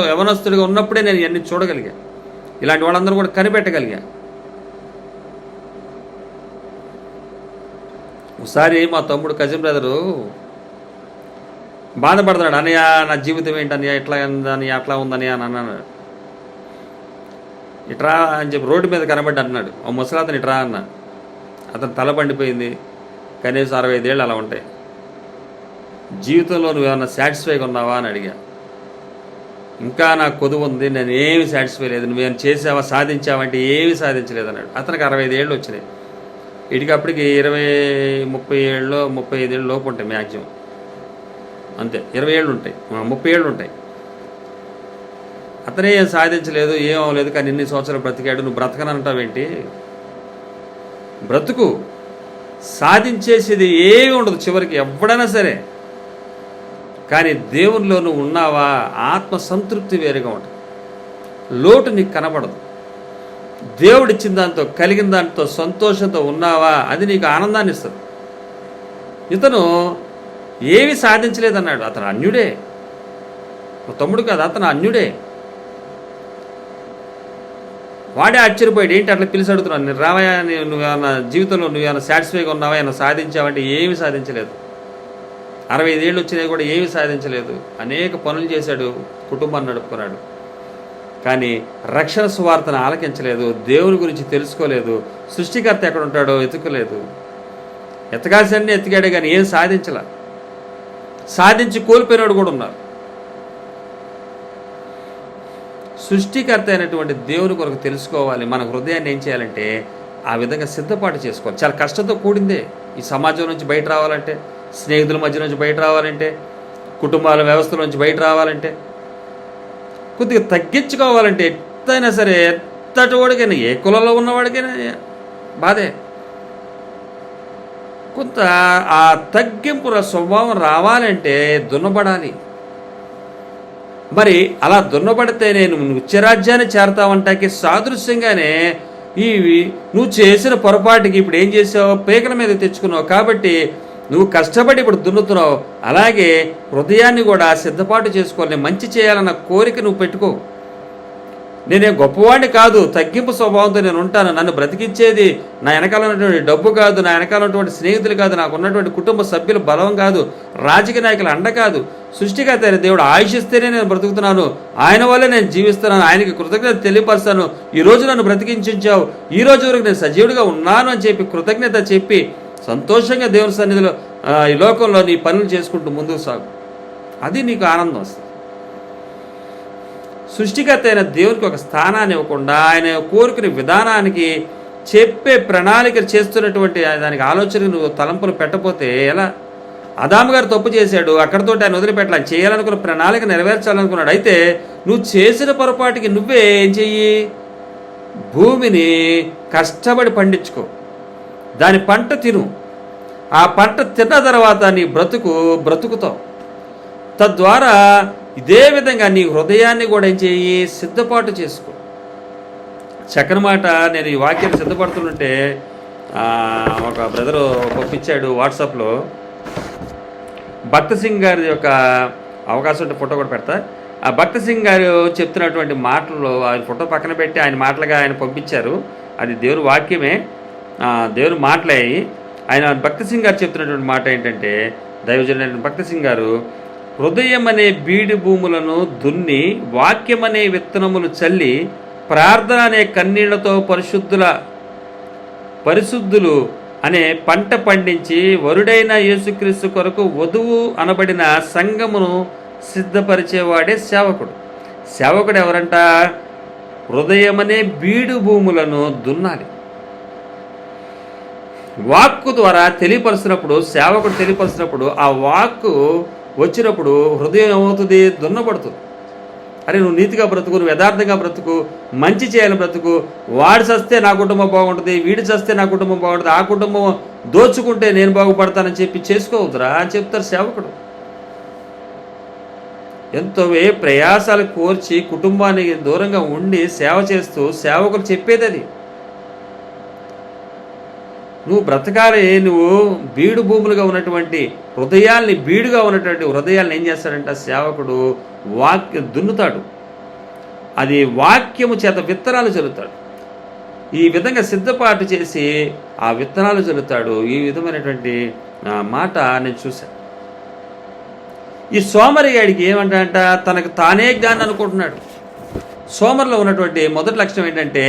యవనస్తుడిగా ఉన్నప్పుడే నేను ఇవన్నీ చూడగలిగా. ఇలాంటి వాళ్ళందరూ కూడా కనిపెట్టగలిగా. ఒకసారి మా తమ్ముడు కజిన్ బ్రదరు బాధపడుతున్నాడు. అన్నయ్య నా జీవితం ఏంటన్నయ్య, ఇట్లా ఉందని అట్లా ఉందని అని అన్నాడు. ఇట్రా అని చెప్పి రోడ్డు మీద కనబడి అన్నాడు. ఓ ముసలాతను ఇట్రా అన్న. అతను తల పండిపోయింది. కనీసం 65 ఏళ్ళు అలా ఉంటాయి. జీవితంలో నువ్వేమన్నా సాటిస్ఫైగా ఉన్నావా అని అడిగా. ఇంకా నాకు కొదువు ఉంది, నేను ఏమి సాటిస్ఫై లేదు. నువ్వేమైనా చేసావా, సాధించావంటే ఏమీ సాధించలేదన్నాడు. అతనికి 65 ఏళ్ళు వచ్చినాయి. ఇటుకప్పటికి 35 ఏళ్ళు లోపు ఉంటాయి మ్యాక్సిమం. అంతే, 20 ఏళ్ళు ఉంటాయి, 30 ఏళ్ళు ఉంటాయి. అతనే ఏం సాధించలేదు, ఏం అవ్వలేదు, కానీ ఇన్ని సంవత్సరాలు బ్రతికాడు. నువ్వు బ్రతకనంటావేంటి? బ్రతుకు. సాధించేసేది ఏమి ఉండదు చివరికి, ఎవడైనా సరే. కానీ దేవునిలో నువ్వు ఉన్నావా, ఆత్మ సంతృప్తి వేరుగా ఉంటుంది. లోటు నీకు కనబడదు. దేవుడిచ్చిన దాంతో, కలిగిన దాంతో సంతోషంతో ఉన్నావా, అది నీకు ఆనందాన్ని ఇస్తుంది. ఇతను ఏమి సాధించలేదన్నాడు. అతను అన్యుడే, తమ్ముడు కాదు, అతను అన్యుడే. వాడే ఆశ్చర్యపోయాడు, ఏంటి అట్లా పిలిచి అడుగుతున్నాను, నేను రావయ్యా, నువ్వేమన్నా జీవితంలో నువ్వేమన్నా సాటిస్ఫైగా ఉన్నావా, ఏమన్నా సాధించావంటే ఏమీ సాధించలేదు. 65 ఏళ్ళు వచ్చినా కూడా ఏమీ సాధించలేదు. అనేక పనులు చేశాడు, కుటుంబాన్ని నడుపుకున్నాడు, కానీ రక్షణ సువార్తను ఆలకించలేదు, దేవుని గురించి తెలుసుకోలేదు, సృష్టికర్త ఎక్కడ ఉంటాడో ఎతుకలేదు. ఎతకాల్సిన ఎతికాడే కానీ ఏం సాధించలే. సాధించి కోల్పోయినాడు కూడా ఉన్నారు. సృష్టికర్త అయినటువంటి దేవుని కొరకు తెలుసుకోవాలి. మన హృదయాన్ని ఏం చేయాలంటే ఆ విధంగా సిద్ధపాటు చేసుకోవాలి. చాలా కష్టంతో కూడిందే ఈ సమాజం నుంచి బయట రావాలంటే, స్నేహితుల మధ్య నుంచి బయట రావాలంటే, కుటుంబాల వ్యవస్థల నుంచి బయట రావాలంటే, కొద్దిగా తగ్గించుకోవాలంటే ఎత్తైనా సరే, ఎత్తటి వాడికైనా, ఏ కులంలో ఉన్నవాడికైనా బాధే. కొంత ఆ తగ్గింపుల స్వభావం రావాలంటే దున్నబడాలి. మరి అలా దున్నబడితే నేను నిత్యరాజ్యాన్ని చేరతావంటానికి సాదృశ్యంగానే ఇవి నువ్వు చేసిన పొరపాటుకి ఇప్పుడు ఏం చేసావు, పేకల మీద తెచ్చుకున్నావు. కాబట్టి నువ్వు కష్టపడి ఇప్పుడు దున్నుతున్నావు. అలాగే హృదయాన్ని కూడా సిద్ధపాటు చేసుకోవాలి. మంచి చేయాలన్న కోరిక నువ్వు పెట్టుకో. నేనే గొప్పవాడిని కాదు, తగ్గింపు స్వభావంతో నేను ఉంటాను. నన్ను బ్రతికించేది నా వెనకాల ఉన్నటువంటి డబ్బు కాదు, నా వెనకాల ఉన్నటువంటి స్నేహితులు కాదు, నాకు ఉన్నటువంటి కుటుంబ సభ్యుల బలం కాదు, రాజకీయ నాయకుల అండ కాదు. సృష్టికర్త అయిన దేవుడు ఆయుషిస్తేనే నేను బ్రతుకుతున్నాను, ఆయన వల్లే నేను జీవిస్తున్నాను, ఆయనకి కృతజ్ఞత తెలియపరుస్తాను. ఈరోజు నన్ను బ్రతికించావు, ఈ రోజు వరకు నేను సజీవుడిగా ఉన్నాను అని చెప్పి కృతజ్ఞత చెప్పి సంతోషంగా దేవుని సన్నిధిలో ఈ లోకంలో నీ పనులు చేసుకుంటూ ముందుకు సాగు. అది నీకు ఆనందం వస్తుంది. సృష్టికర్త అయిన దేవునికి ఒక స్థానాన్ని ఇవ్వకుండా ఆయన కోరుకునే విధానానికి చెప్పే ప్రణాళిక చేస్తున్నటువంటి దానికి ఆలోచనకు నువ్వు తలంపులు పెట్టకపోతే ఎలా? ఆదాము గారు తప్పు చేశాడు, అక్కడితోటి ఆయన వదిలిపెట్టాలి, చేయాలనుకున్న ప్రణాళిక నెరవేర్చాలనుకున్నాడు. అయితే నువ్వు చేసిన పొరపాటుకి నువ్వే ఏం చెయ్యి, భూమిని కష్టపడి పండించుకో, దాని పంట తిను. ఆ పంట తిన్న తర్వాత నీ బ్రతుకుతావు. తద్వారా ఇదే విధంగా నీ హృదయాన్ని కూడా ఏం చేయి, సిద్ధపాటు చేసుకో. చక్కని మాట. నేను ఈ వాక్యాన్ని సిద్ధపడుతుంటే ఒక బ్రదరు పంపించాడు వాట్సాప్లో. భక్త సింగ్ గారి యొక్క అవకాశం ఉంటే ఫోటో కూడా పెడతా. ఆ భక్త సింగ్ గారు చెప్తున్నటువంటి మాటలు ఆయన ఫోటో పక్కన పెట్టి ఆయన మాటలుగా ఆయన పంపించారు. అది దేవుని వాక్యమే, దేవుని మాటలే. ఆయన భక్త సింగ్ గారు చెప్తున్నటువంటి మాట ఏంటంటే, దైవజనుడైన భక్త సింగ్ గారు, హృదయం అనే బీడి భూములను దున్ని, వాక్యం అనే విత్తనములు చల్లి, ప్రార్థన అనే కన్నీళ్లతో పరిశుద్ధులు అనే పంట పండించి, వరుడైన యేసుక్రీస్తు కొరకు వధువు అనబడిన సంఘమును సిద్ధపరిచేవాడే సేవకుడు. సేవకుడు ఎవరంట? హృదయం అనే బీడు భూములను దున్నాలి. వాక్కు ద్వారా తెలియపరుస్తున్నప్పుడు, సేవకుడు తెలియపరుస్తున్నప్పుడు, ఆ వాక్కు వచ్చినప్పుడు హృదయం ఏమవుతుంది? దున్నపడుతుంది. అరే నువ్వు నీతిగా బ్రతుకు, నువ్వు యథార్థంగా బ్రతుకు, మంచి చేయాలని బ్రతుకు, వాడు చస్తే నా కుటుంబం బాగుంటుంది, వీడి చస్తే నా కుటుంబం బాగుంటుంది, ఆ కుటుంబం దోచుకుంటే నేను బాగుపడతానని చెప్పి చేసుకోవద్దురా అని చెప్తారు సేవకుడు. ఎంతో ప్రయాసాలు కోర్చి కుటుంబానికి దూరంగా ఉండి సేవ చేస్తూ సేవకులు చెప్పేది అది. నువ్వు బ్రతకాలి. నువ్వు బీడు భూములుగా ఉన్నటువంటి హృదయాల్ని, బీడుగా ఉన్నటువంటి హృదయాల్ని ఏం చేస్తాడంట సేవకుడు? దున్నుతాడు. అది వాక్యము చేత విత్తనాలు చల్లుతాడు. ఈ విధంగా సిద్ధపాటు చేసి ఆ విత్తనాలు చల్లుతాడు. ఈ విధమైనటువంటి మాట నేను చూశాను. ఈ సోమరిగాడికి ఏమంటాడంట? తనకు తానే జ్ఞానం అనుకుంటున్నాడు. సోమరిలో ఉన్నటువంటి మొదటి లక్షణం ఏంటంటే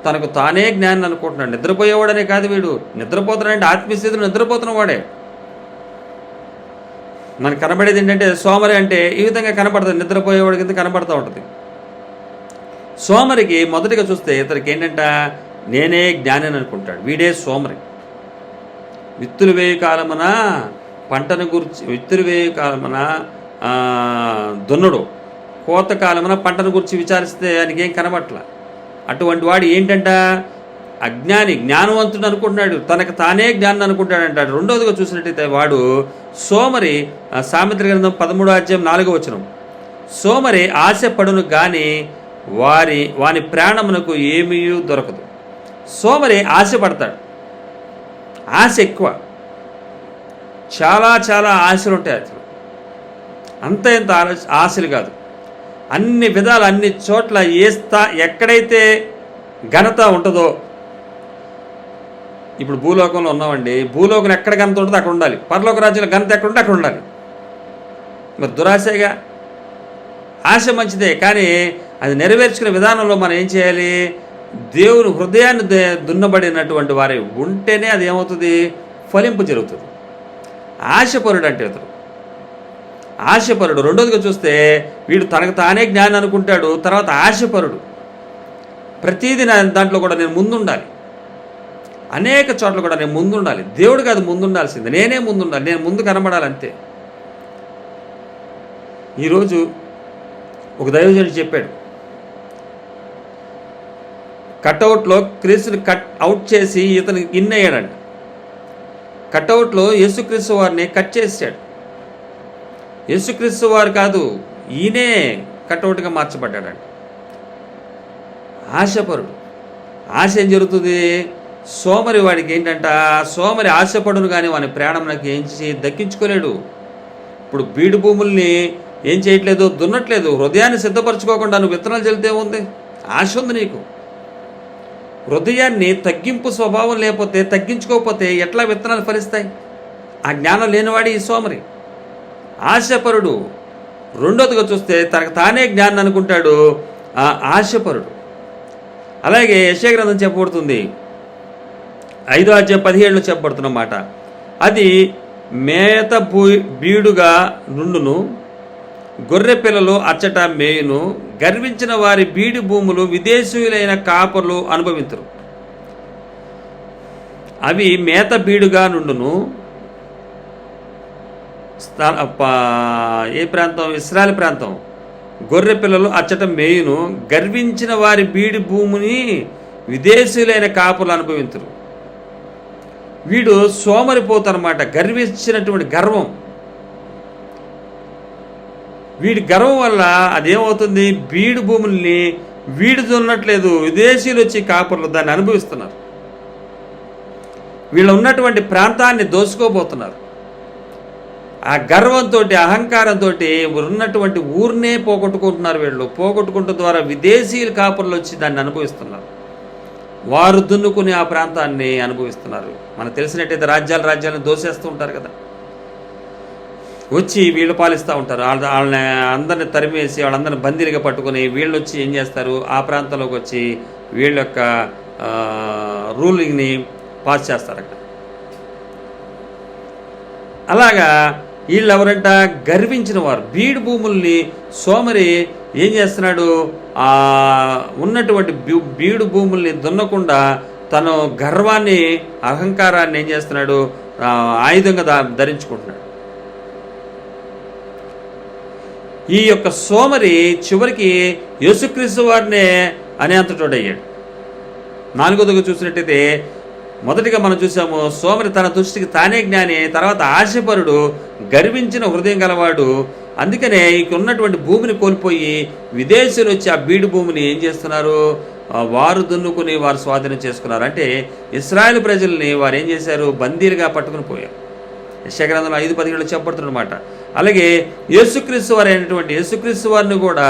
తనకు తానే జ్ఞానం అనుకుంటున్నాడు. నిద్రపోయేవాడనే కాదు, వీడు నిద్రపోతున్నాడంటే ఆత్మీయ స్థితిలో నిద్రపోతున్న వాడే. మనకు కనబడేది ఏంటంటే సోమరి అంటే ఈ విధంగా కనపడుతుంది, నిద్రపోయేవాడి కింద కనపడుతూ ఉంటుంది. సోమరికి మొదటిగా చూస్తే ఇతనికి ఏంటంట? నేనే జ్ఞాని అనుకుంటాడు. వీడే సోమరి. విత్తులు వేయు కాలమున పంటను గురించి, విత్తులు వేయు కాలమున దున్నడు, కోత కాలమున పంటను గురించి విచారిస్తే ఆయనకి ఏం కనబట్ల. అటువంటి వాడు ఏంటంట? అజ్ఞాని. జ్ఞానవంతుడు అనుకుంటున్నాడు, తనకు తానే జ్ఞానం అనుకుంటాడు అంటాడు. రెండవదిగా చూసినట్టయితే వాడు సోమరి. సామెతల గ్రంథం 13:4 సోమరి ఆశపడును గాని వాని ప్రాణమునకు ఏమీ దొరకదు. సోమరి ఆశపడతాడు, ఆశ ఎక్కువ, చాలా చాలా ఆశలు ఉంటాయి. అసలు అంత ఎంత ఆశలు కాదు, అన్ని విధాలు అన్ని చోట్ల ఎక్కడైతే ఘనత ఉంటుందో, ఇప్పుడు భూలోకంలో ఉన్నామండి, భూలోకం ఎక్కడ ఘనత ఉంటుందో అక్కడ ఉండాలి, పరలోక రాజ్యంలో ఘనత ఎక్కడ ఉంటే అక్కడ ఉండాలి. మరి దురాశగా, ఆశ మంచిదే, కానీ అది నెరవేర్చుకునే విధానంలో మనం ఏం చేయాలి? దేవుని హృదయాన్ని దున్నబడినటువంటి వారి ఉంటేనే అది ఏమవుతుంది? ఫలింపు జరుగుతుంది. ఆశపరుడు అంటే ఇతడు ఆశపరుడు. రెండోదిగా చూస్తే వీడు తనకు తానే జ్ఞానం అనుకుంటాడు, తర్వాత ఆశపరుడు. ప్రతీది దాంట్లో కూడా నేను ముందుండాలి, అనేక చోట్ల కూడా నేను ముందుండాలి. దేవుడు కాదు ముందుండాల్సింది, నేనే ముందుండాలి, నేను ముందు కనబడాలి అంతే. ఈరోజు ఒక దైవజనుడు చెప్పాడు, కట్అవుట్లో క్రీస్తుని కట్ అవుట్ చేసి ఇతను ఇన్ అయ్యాడంట. కట్అవుట్లో యేసుక్రీస్తు వారిని కట్ చేశాడు. యేసుక్రీస్తు వారు కాదు, ఈయనే కట్అవుట్గా మార్చబడ్డాడంట. ఆశపరుడు. ఆశ ఏం జరుగుతుంది? సోమరి వాడికి ఏంటంట, సోమరి ఆశపడును కానీ వాని ప్రాణం నాకు ఏం దక్కించుకోలేడు. ఇప్పుడు బీడు భూముల్ని ఏం చేయట్లేదు, దున్నట్లేదు. హృదయాన్ని సిద్ధపరచుకోకుండా నువ్వు విత్తనాలు చల్లితే ఉంది? ఆశ ఉంది నీకు. హృదయాన్ని తగ్గింపు స్వభావం లేకపోతే, తగ్గించుకోకపోతే ఎట్లా విత్తనాలు ఫలిస్తాయి? ఆ జ్ఞానం లేనివాడు ఈ సోమరి, ఆశపరుడు. రెండోదిగా చూస్తే తనకు తానే జ్ఞానం అనుకుంటాడు, ఆ ఆశపరుడు. అలాగే యెషయా గ్రంథం చెప్పబడుతుంది, 5వ అధ్యాయం 17లో చెప్పబడుతున్నమాట. అది మేత బీడుగా నుండును, గొర్రె పిల్లలు అచ్చట మేయును, గర్వించిన వారి బీడి భూములు విదేశీయులైన కాపర్లు అనుభవించరు. అవి మేత బీడుగా నుండును. ఏ ప్రాంతం? ఇశ్రాయేలు ప్రాంతం. గొర్రె పిల్లలు అచ్చట మేయును, గర్వించిన వారి బీడి భూమిని విదేశీయులైన కాపులు అనుభవించరు. వీడు సోమరిపోతనమాట, గర్వించినటువంటి గర్వం. వీడి గర్వం వల్ల అదేమవుతుంది? బీడు భూముల్ని వీడు దున్నట్లేదు, విదేశీయులు వచ్చి కాపుర్లు దాన్ని అనుభవిస్తున్నారు. వీళ్ళు ఉన్నటువంటి ప్రాంతాన్ని దోసుకోబోతున్నారు. ఆ గర్వంతో, అహంకారంతో ఉన్నటువంటి ఊరినే పోగొట్టుకుంటున్నారు. వీళ్ళు పోగొట్టుకుంటూ ద్వారా విదేశీయుల కాపుర్లు వచ్చి దాన్ని అనుభవిస్తున్నారు. వారు దున్నుకుని ఆ ప్రాంతాన్ని అనుభవిస్తున్నారు. మనకు తెలిసినట్టయితే రాజ్యాలను దోసేస్తూ ఉంటారు కదా, వచ్చి వీళ్ళు పాలిస్తూ ఉంటారు. వాళ్ళని అందరిని తరిమేసి వాళ్ళందరిని బందీలుగా పట్టుకుని వీళ్ళు వచ్చి ఏం చేస్తారు? ఆ ప్రాంతంలోకి వచ్చి వీళ్ళ యొక్క రూలింగ్ని పాస్ చేస్తారు అక్కడ. అలాగా వీళ్ళు ఎవరంట? గర్వించిన వారు. బీడు భూముల్ని సోమరి ఏం చేస్తున్నాడు? ఉన్నటువంటి బీడు భూముల్ని దున్నకుండా తను గర్వాన్ని, అహంకారాన్ని ఏం చేస్తున్నాడు? ఆయుధంగా ధరించుకుంటున్నాడు. ఈ యొక్క సోమరి చివరికి యేసుక్రీస్తు వారినే అనేంతటోడయ్యాడు. 4వదిగా చూసినట్టయితే, మొదటిగా మనం చూసాము, సోమరి తన దృష్టికి తానే జ్ఞాని, తర్వాత ఆశపరుడు, గర్వించిన హృదయం గలవాడు. అందుకనే ఇక ఉన్నటువంటి భూమిని కోల్పోయి విదేశీయులు వచ్చి ఆ బీడు భూమిని ఏం చేస్తున్నారు? వారు దున్నుకుని వారు స్వాధీనం చేసుకున్నారు. అంటే ఇశ్రాయేలు ప్రజల్ని వారు ఏం చేశారు? బందీలుగా పట్టుకుని పోయారు. యెషయా గ్రంథంలో 5:17 చెప్పబడుతున్నమాట. అలాగే యేసుక్రీస్తు వారు అయినటువంటి యేసుక్రీస్తు వారిని కూడా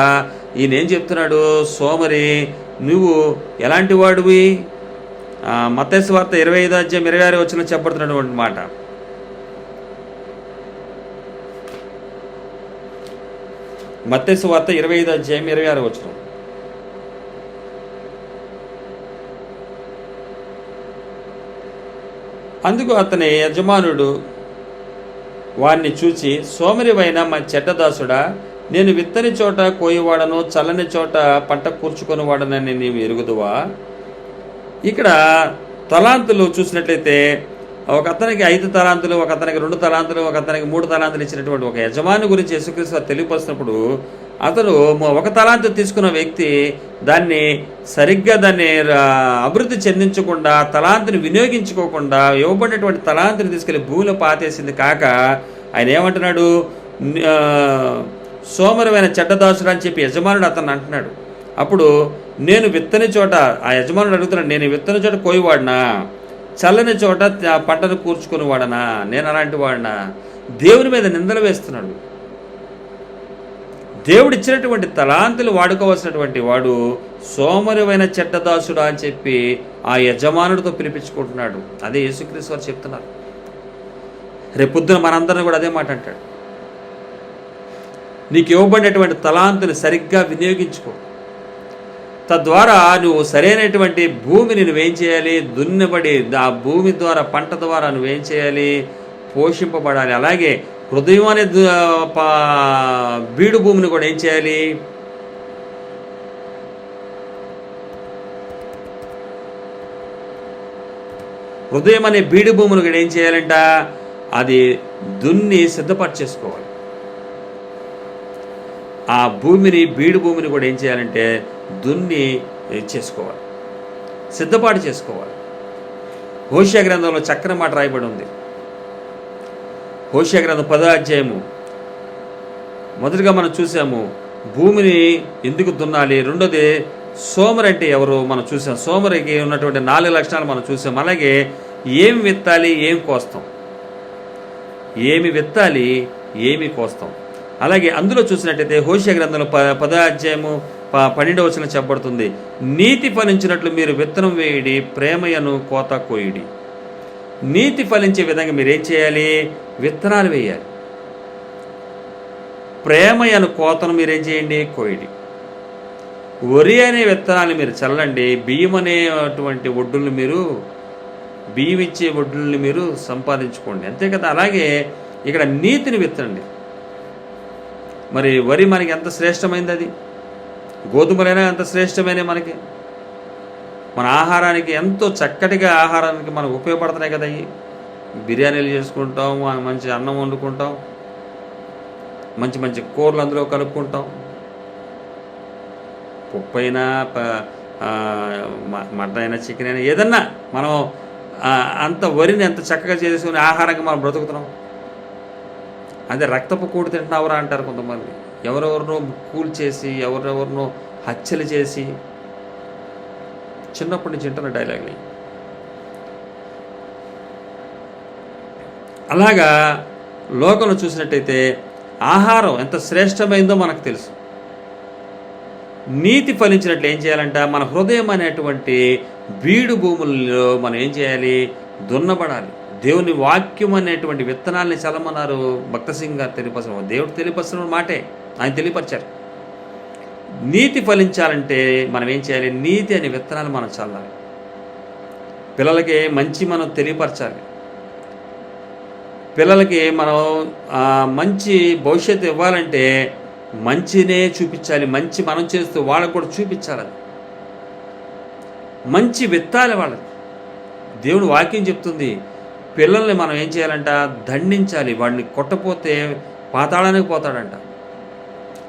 ఈయన ఏం చెప్తున్నాడు? సోమరి, నువ్వు ఎలాంటి వాడివి? మత్తయి సువార్త 25వ అధ్యాయం 26వ వచనంలో చెప్పబడుతున్నటువంటి మాట. మత్తయి సువార్త 25వ అధ్యాయం 26వ వచనం. అందుకు అతని యజమానుడు వారిని చూచి, సోమరివైన మా చెడ్డదాసుడా, నేను విత్తని చోట కోయివాడను, చల్లని చోట పంట కూర్చుకొని వాడనని నీవు ఎరుగుదువా? ఇక్కడ తలాంతులు చూసినట్లయితే ఒక అతనికి 5 తలాంతులు, ఒక అతనికి 2 తలాంతులు, ఒక అతనికి 3 తలాంతులు ఇచ్చినటువంటి ఒక యజమాని గురించి యేసుక్రీస్తు తెలియపరిచినప్పుడు, అతను 1 తలాంతు తీసుకున్న వ్యక్తి దాన్ని సరిగ్గా అభివృద్ధి చెందించకుండా, తలాంతుని వినియోగించుకోకుండా ఇవ్వబడినటువంటి తలాంతుని తీసుకెళ్లి భూమిలో పాతేసింది కాక, ఆయన ఏమంటున్నాడు? సోమరమైన చెడ్డదాసుడు అని చెప్పి యజమానుడు అతను అంటున్నాడు. అప్పుడు నేను విత్తని చోట, ఆ యజమానుడు అడుగుతున్నాడు, నేను విత్తని చోట కోయివాడినా, చల్లని చోట పంటను కూర్చుకుని వాడనా? నేను అలాంటి వాడినా? దేవుని మీద నిందలు వేస్తున్నాడు. దేవుడిచ్చినటువంటి తలాంతులు వాడుకోవాల్సినటువంటి వాడు సోమరివైన చెడ్డదాసుడా అని చెప్పి ఆ యజమానుడితో పిలిపించుకుంటున్నాడు. అదే యేసుక్రీస్తు వారు చెప్తున్నారు. రేపొద్దున మనందరిని కూడా అదే మాట అంటాడు. నీకు ఇవ్వబడినటువంటి తలాంతుని సరిగ్గా వినియోగించుకో. తద్వారా నువ్వు సరైనటువంటి భూమిని నువ్వేం చేయాలి, దున్నబడి ఆ భూమి ద్వారా పంట ద్వారా నువ్వేం చేయాలి, పోషింపబడాలి. అలాగే హృదయం అనే బీడు భూమిని కూడా ఏం చేయాలి, హృదయం అనే బీడు భూమిని కూడా ఏం చేయాలంట, అది దున్ని సిద్ధపరచేసుకోవాలి. ఆ భూమిని బీడు భూమిని కూడా ఏం చేయాలంటే దున్ని చేసుకోవాలి, సిద్ధపాటు చేసుకోవాలి. హోషేయ గ్రంథంలో చక్కని మాట రాయబడి ఉంది. హోషేయ గ్రంథం 10వ అధ్యాయము మొదటిగా మనం చూసాము భూమిని ఎందుకు దున్నాలి, రెండోది సోమరి అంటే ఎవరు మనం చూసాం. సోమరికి ఉన్నటువంటి 4 లక్షణాలు మనం చూసాం. అలాగే ఏమి విత్తాలి, ఏమి కోస్తాం, ఏమి విత్తాలి, ఏమి కోస్తాం. అలాగే అందులో చూసినట్టయితే హోషేయ గ్రంథంలో 10వ అధ్యాయము 12వ వచనం చెప్పబడుతుంది, నీతి ఫలించినట్లు మీరు విత్తనం వేయడి, ప్రేమయను కోత కోయడి. నీతి ఫలించే విధంగా మీరు ఏం చేయాలి, విత్తనాలు వేయాలి. ప్రేమయను కోతను మీరేం చేయండి, కోయడి. వరి అనే విత్తనాలు మీరు చల్లండి, బియ్యం అనేటువంటి ఒడ్డుల్ని మీరు, బియ్యం ఇచ్చే ఒడ్డుల్ని మీరు సంపాదించుకోండి. అంతే కదా. అలాగే ఇక్కడ నీతిని విత్తండి. మరి వరి మనకి ఎంత శ్రేష్టమైంది, అది గోధుమలైనా ఎంత శ్రేష్టమైనవి మనకి, మన ఆహారానికి ఎంతో చక్కటిగా ఆహారానికి మనకు ఉపయోగపడుతున్నాయి కదా. అవి బిర్యానీలు చేసుకుంటాం, మంచి అన్నం వండుకుంటాం, మంచి మంచి కూరలు అందులో కలుపుకుంటాం. పప్పు అయినా మటన్ అయినా చికెన్ అయినా ఏదన్నా మనం అంత వరిని ఎంత చక్కగా చేసుకుని ఆహారంగా మనం బ్రతుకుతున్నాం. అదే రక్తపు కూడు తింటున్నావురా అంటారు కొంతమంది. ఎవరెవరినో కూల్చేసి, ఎవరెవరినో హత్యలు చేసి, చిన్నప్పటి నుంచి వింటున్న డైలాగులు. అలాగా లోకంలో చూసినట్టయితే ఆహారం ఎంత శ్రేష్టమైందో మనకు తెలుసు. నీతి ఫలించినట్లు ఏం చేయాలంట, మన హృదయం అనేటువంటి బీడు భూముల్లో మనం ఏం చేయాలి, దున్నబడాలి. దేవుని వాక్యం అనేటువంటి విత్తనాల్ని చల్లమన్నారు భక్త సింగ్ గారు తెలియపరచడం. దేవుడు తెలియపరచడం మాటే ఆయన తెలియపరిచారు. నీతి ఫలించాలంటే మనం ఏం చేయాలి, నీతి అనే విత్తనాలు మనం చల్లాలి. పిల్లలకి మంచి మనం తెలియపరచాలి. పిల్లలకి మనం మంచి భవిష్యత్తు ఇవ్వాలంటే మంచినే చూపించాలి. మంచి మనం చేస్తూ వాళ్ళకు కూడా చూపించాలి. అది మంచి విత్తాలి వాళ్ళకి. దేవుడు వాక్యం చెప్తుంది, పిల్లల్ని మనం ఏం చేయాలంట, దండించాలి. వాడిని కొట్టపోతే పాతాళానికి పోతాడంట.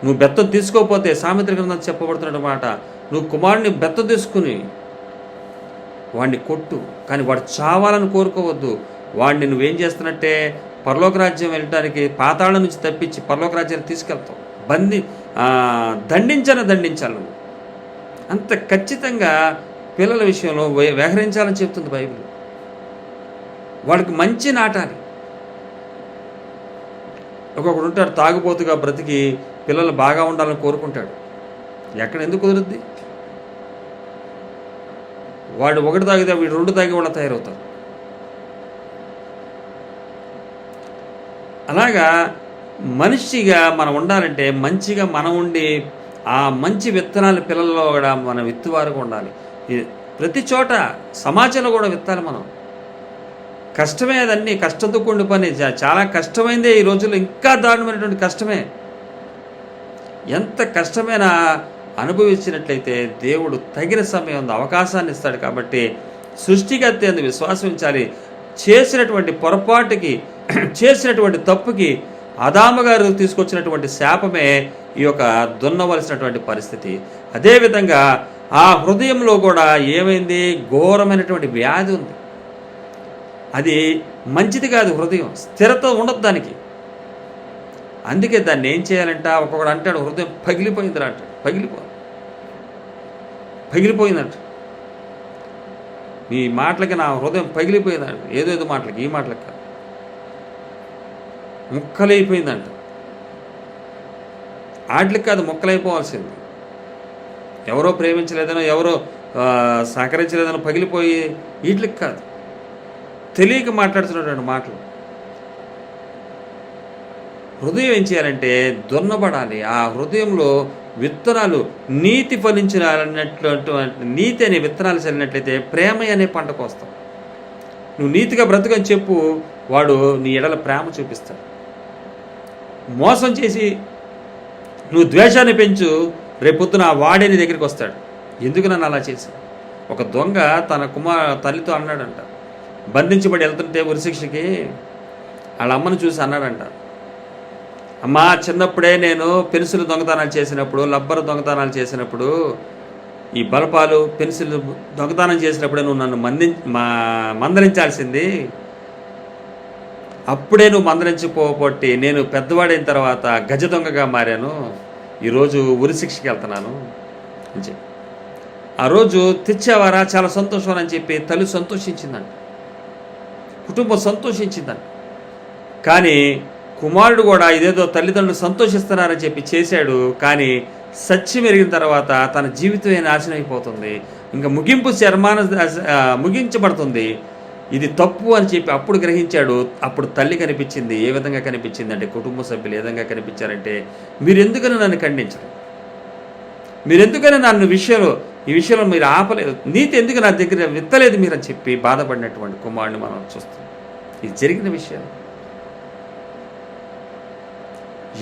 నువ్వు బెత్తం తీసుకోకపోతే, సామెత్ర గ్రంథం చెప్పబడుతున్నమాట, నువ్వు కుమారుడిని బెత్తం తీసుకుని వాడిని కొట్టు, కానీ వాడు చావాలని కోరుకోవద్దు. వాడిని నువ్వేం చేస్తున్నట్టే పరలోక రాజ్యం వెళ్ళడానికి పాతాళం నుంచి తప్పించి పరలోక రాజ్యాన్ని తీసుకెళ్తావు. దండించాలి నువ్వు. అంత ఖచ్చితంగా పిల్లల విషయంలో వ్యవహరించాలని చెప్తుంది బైబిల్. వాడికి మంచి నాటాలి. ఒక్కొక్కడు ఉంటాడు తాగుబోతుగా బ్రతికి పిల్లలు బాగా ఉండాలని కోరుకుంటాడు. ఎక్కడ ఎందుకు కుదురుద్ది? వాడు ఒకటి తాగితే వీడు 2 తాగి వాళ్ళ తయారవుతారు. అలాగా మనిషిగా మనం ఉండాలంటే మంచిగా మనం ఉండి ఆ మంచి విత్తనాలు పిల్లల్లో కూడా మనం విత్తువారుగా ఉండాలి. ప్రతి చోట సమాజంలో కూడా విత్తాలి మనం. కష్టమే, అదన్నీ కష్టంతో కూడిన పని. చాలా కష్టమైందే ఈ రోజుల్లో, ఇంకా దారుణమైనటువంటి కష్టమే. ఎంత కష్టమైనా అనుభవించినట్లయితే దేవుడు తగిన సమయం అవకాశాన్ని ఇస్తాడు. కాబట్టి సృష్టికర్త యందు విశ్వాసం ఉంచాలి. చేసినటువంటి పొరపాటుకి, చేసినటువంటి తప్పుకి ఆదాము గారు తీసుకొచ్చినటువంటి శాపమే ఈ యొక్క దున్నవలసినటువంటి పరిస్థితి. అదేవిధంగా ఆ హృదయంలో కూడా ఏమైంది, ఘోరమైనటువంటి వ్యాధి ఉంది. అది మంచిది కాదు. హృదయం స్థిరత ఉండదు దానికి. అందుకే దాన్ని ఏం చేయాలంట, ఒక్కొక్కడు అంటాడు హృదయం పగిలిపోయిందిరా అంటాడు. పగిలిపోయిందంట. నీ మాటలకి నా హృదయం పగిలిపోయిందంట. ఏదో మాటలకి, ఈ మాటలకి ముక్కలైపోయిందంట. ఆటలకు కాదు మొక్కలైపోవాల్సింది. ఎవరో ప్రేమించలేదనో, ఎవరో సహకరించలేదనో పగిలిపోయి వీటికి కాదు, తెలియక మాట్లాడుతున్నటువంటి మాటలు. హృదయం ఏం చేయాలంటే దున్నబడాలి. ఆ హృదయంలో విత్తనాలు నీతి ఫలించినటువంటి నీతి అనే విత్తనాలు చల్లినట్లయితే ప్రేమ అనే పంటకు వస్తాం. నువ్వు నీతిగా బ్రతుకని చెప్పు, వాడు నీ ఎడల ప్రేమ చూపిస్తాడు. మోసం చేసి నువ్వు ద్వేషాన్ని పెంచు, రేపొద్దున వాడే నీ దగ్గరికి వస్తాడు. ఎందుకు నన్ను అలా చేశావు? ఒక దొంగ తన తల్లితో అన్నాడంట, బంధించబడి వెళ్తుంటే ఉరిశిక్షకి వాళ్ళ అమ్మను చూసి అన్నాడంట, అమ్మా చిన్నప్పుడే నేను పెన్సిల్ దొంగతనాలు చేసినప్పుడు, రబ్బర్ దొంగతనాలు చేసినప్పుడు, ఈ బలపాలు పెన్సిల్ దొంగతనం చేసినప్పుడే నువ్వు నన్ను మందలించాల్సింది. అప్పుడే నువ్వు మందలించిపోబట్టి నేను పెద్దవాడైన తర్వాత గజ దొంగగా మారాను, ఈరోజు ఉరిశిక్షకి వెళ్తున్నాను అని చెప్పి. ఆ రోజు తెచ్చేవారా, చాలా సంతోషం అని చెప్పి తల్లి సంతోషించిందంట, కుటుంబం సంతోషించిందంట. కానీ కుమారుడు కూడా ఇదేదో తల్లిదండ్రులు సంతోషిస్తున్నారని చెప్పి చేశాడు. కానీ సత్యం ఎరిగిన తర్వాత తన జీవితమే నాశనం అయిపోతుంది, ఇంకా ముగించబడుతుంది. ఇది తప్పు అని చెప్పి అప్పుడు గ్రహించాడు. అప్పుడు తల్లి కనిపించింది. ఏ విధంగా కనిపించింది అంటే, కుటుంబ సభ్యులు ఏ విధంగా కనిపించారంటే, మీరు ఎందుకని నన్ను ఖండించరు, మీరు ఎందుకని నన్ను ఈ విషయంలో మీరు ఆపలేదు, నీతి ఎందుకు నా దగ్గర విత్తలేదు మీరు అని చెప్పి బాధపడినటువంటి కుమారుడిని మనం చూస్తాం. ఇది జరిగిన విషయం.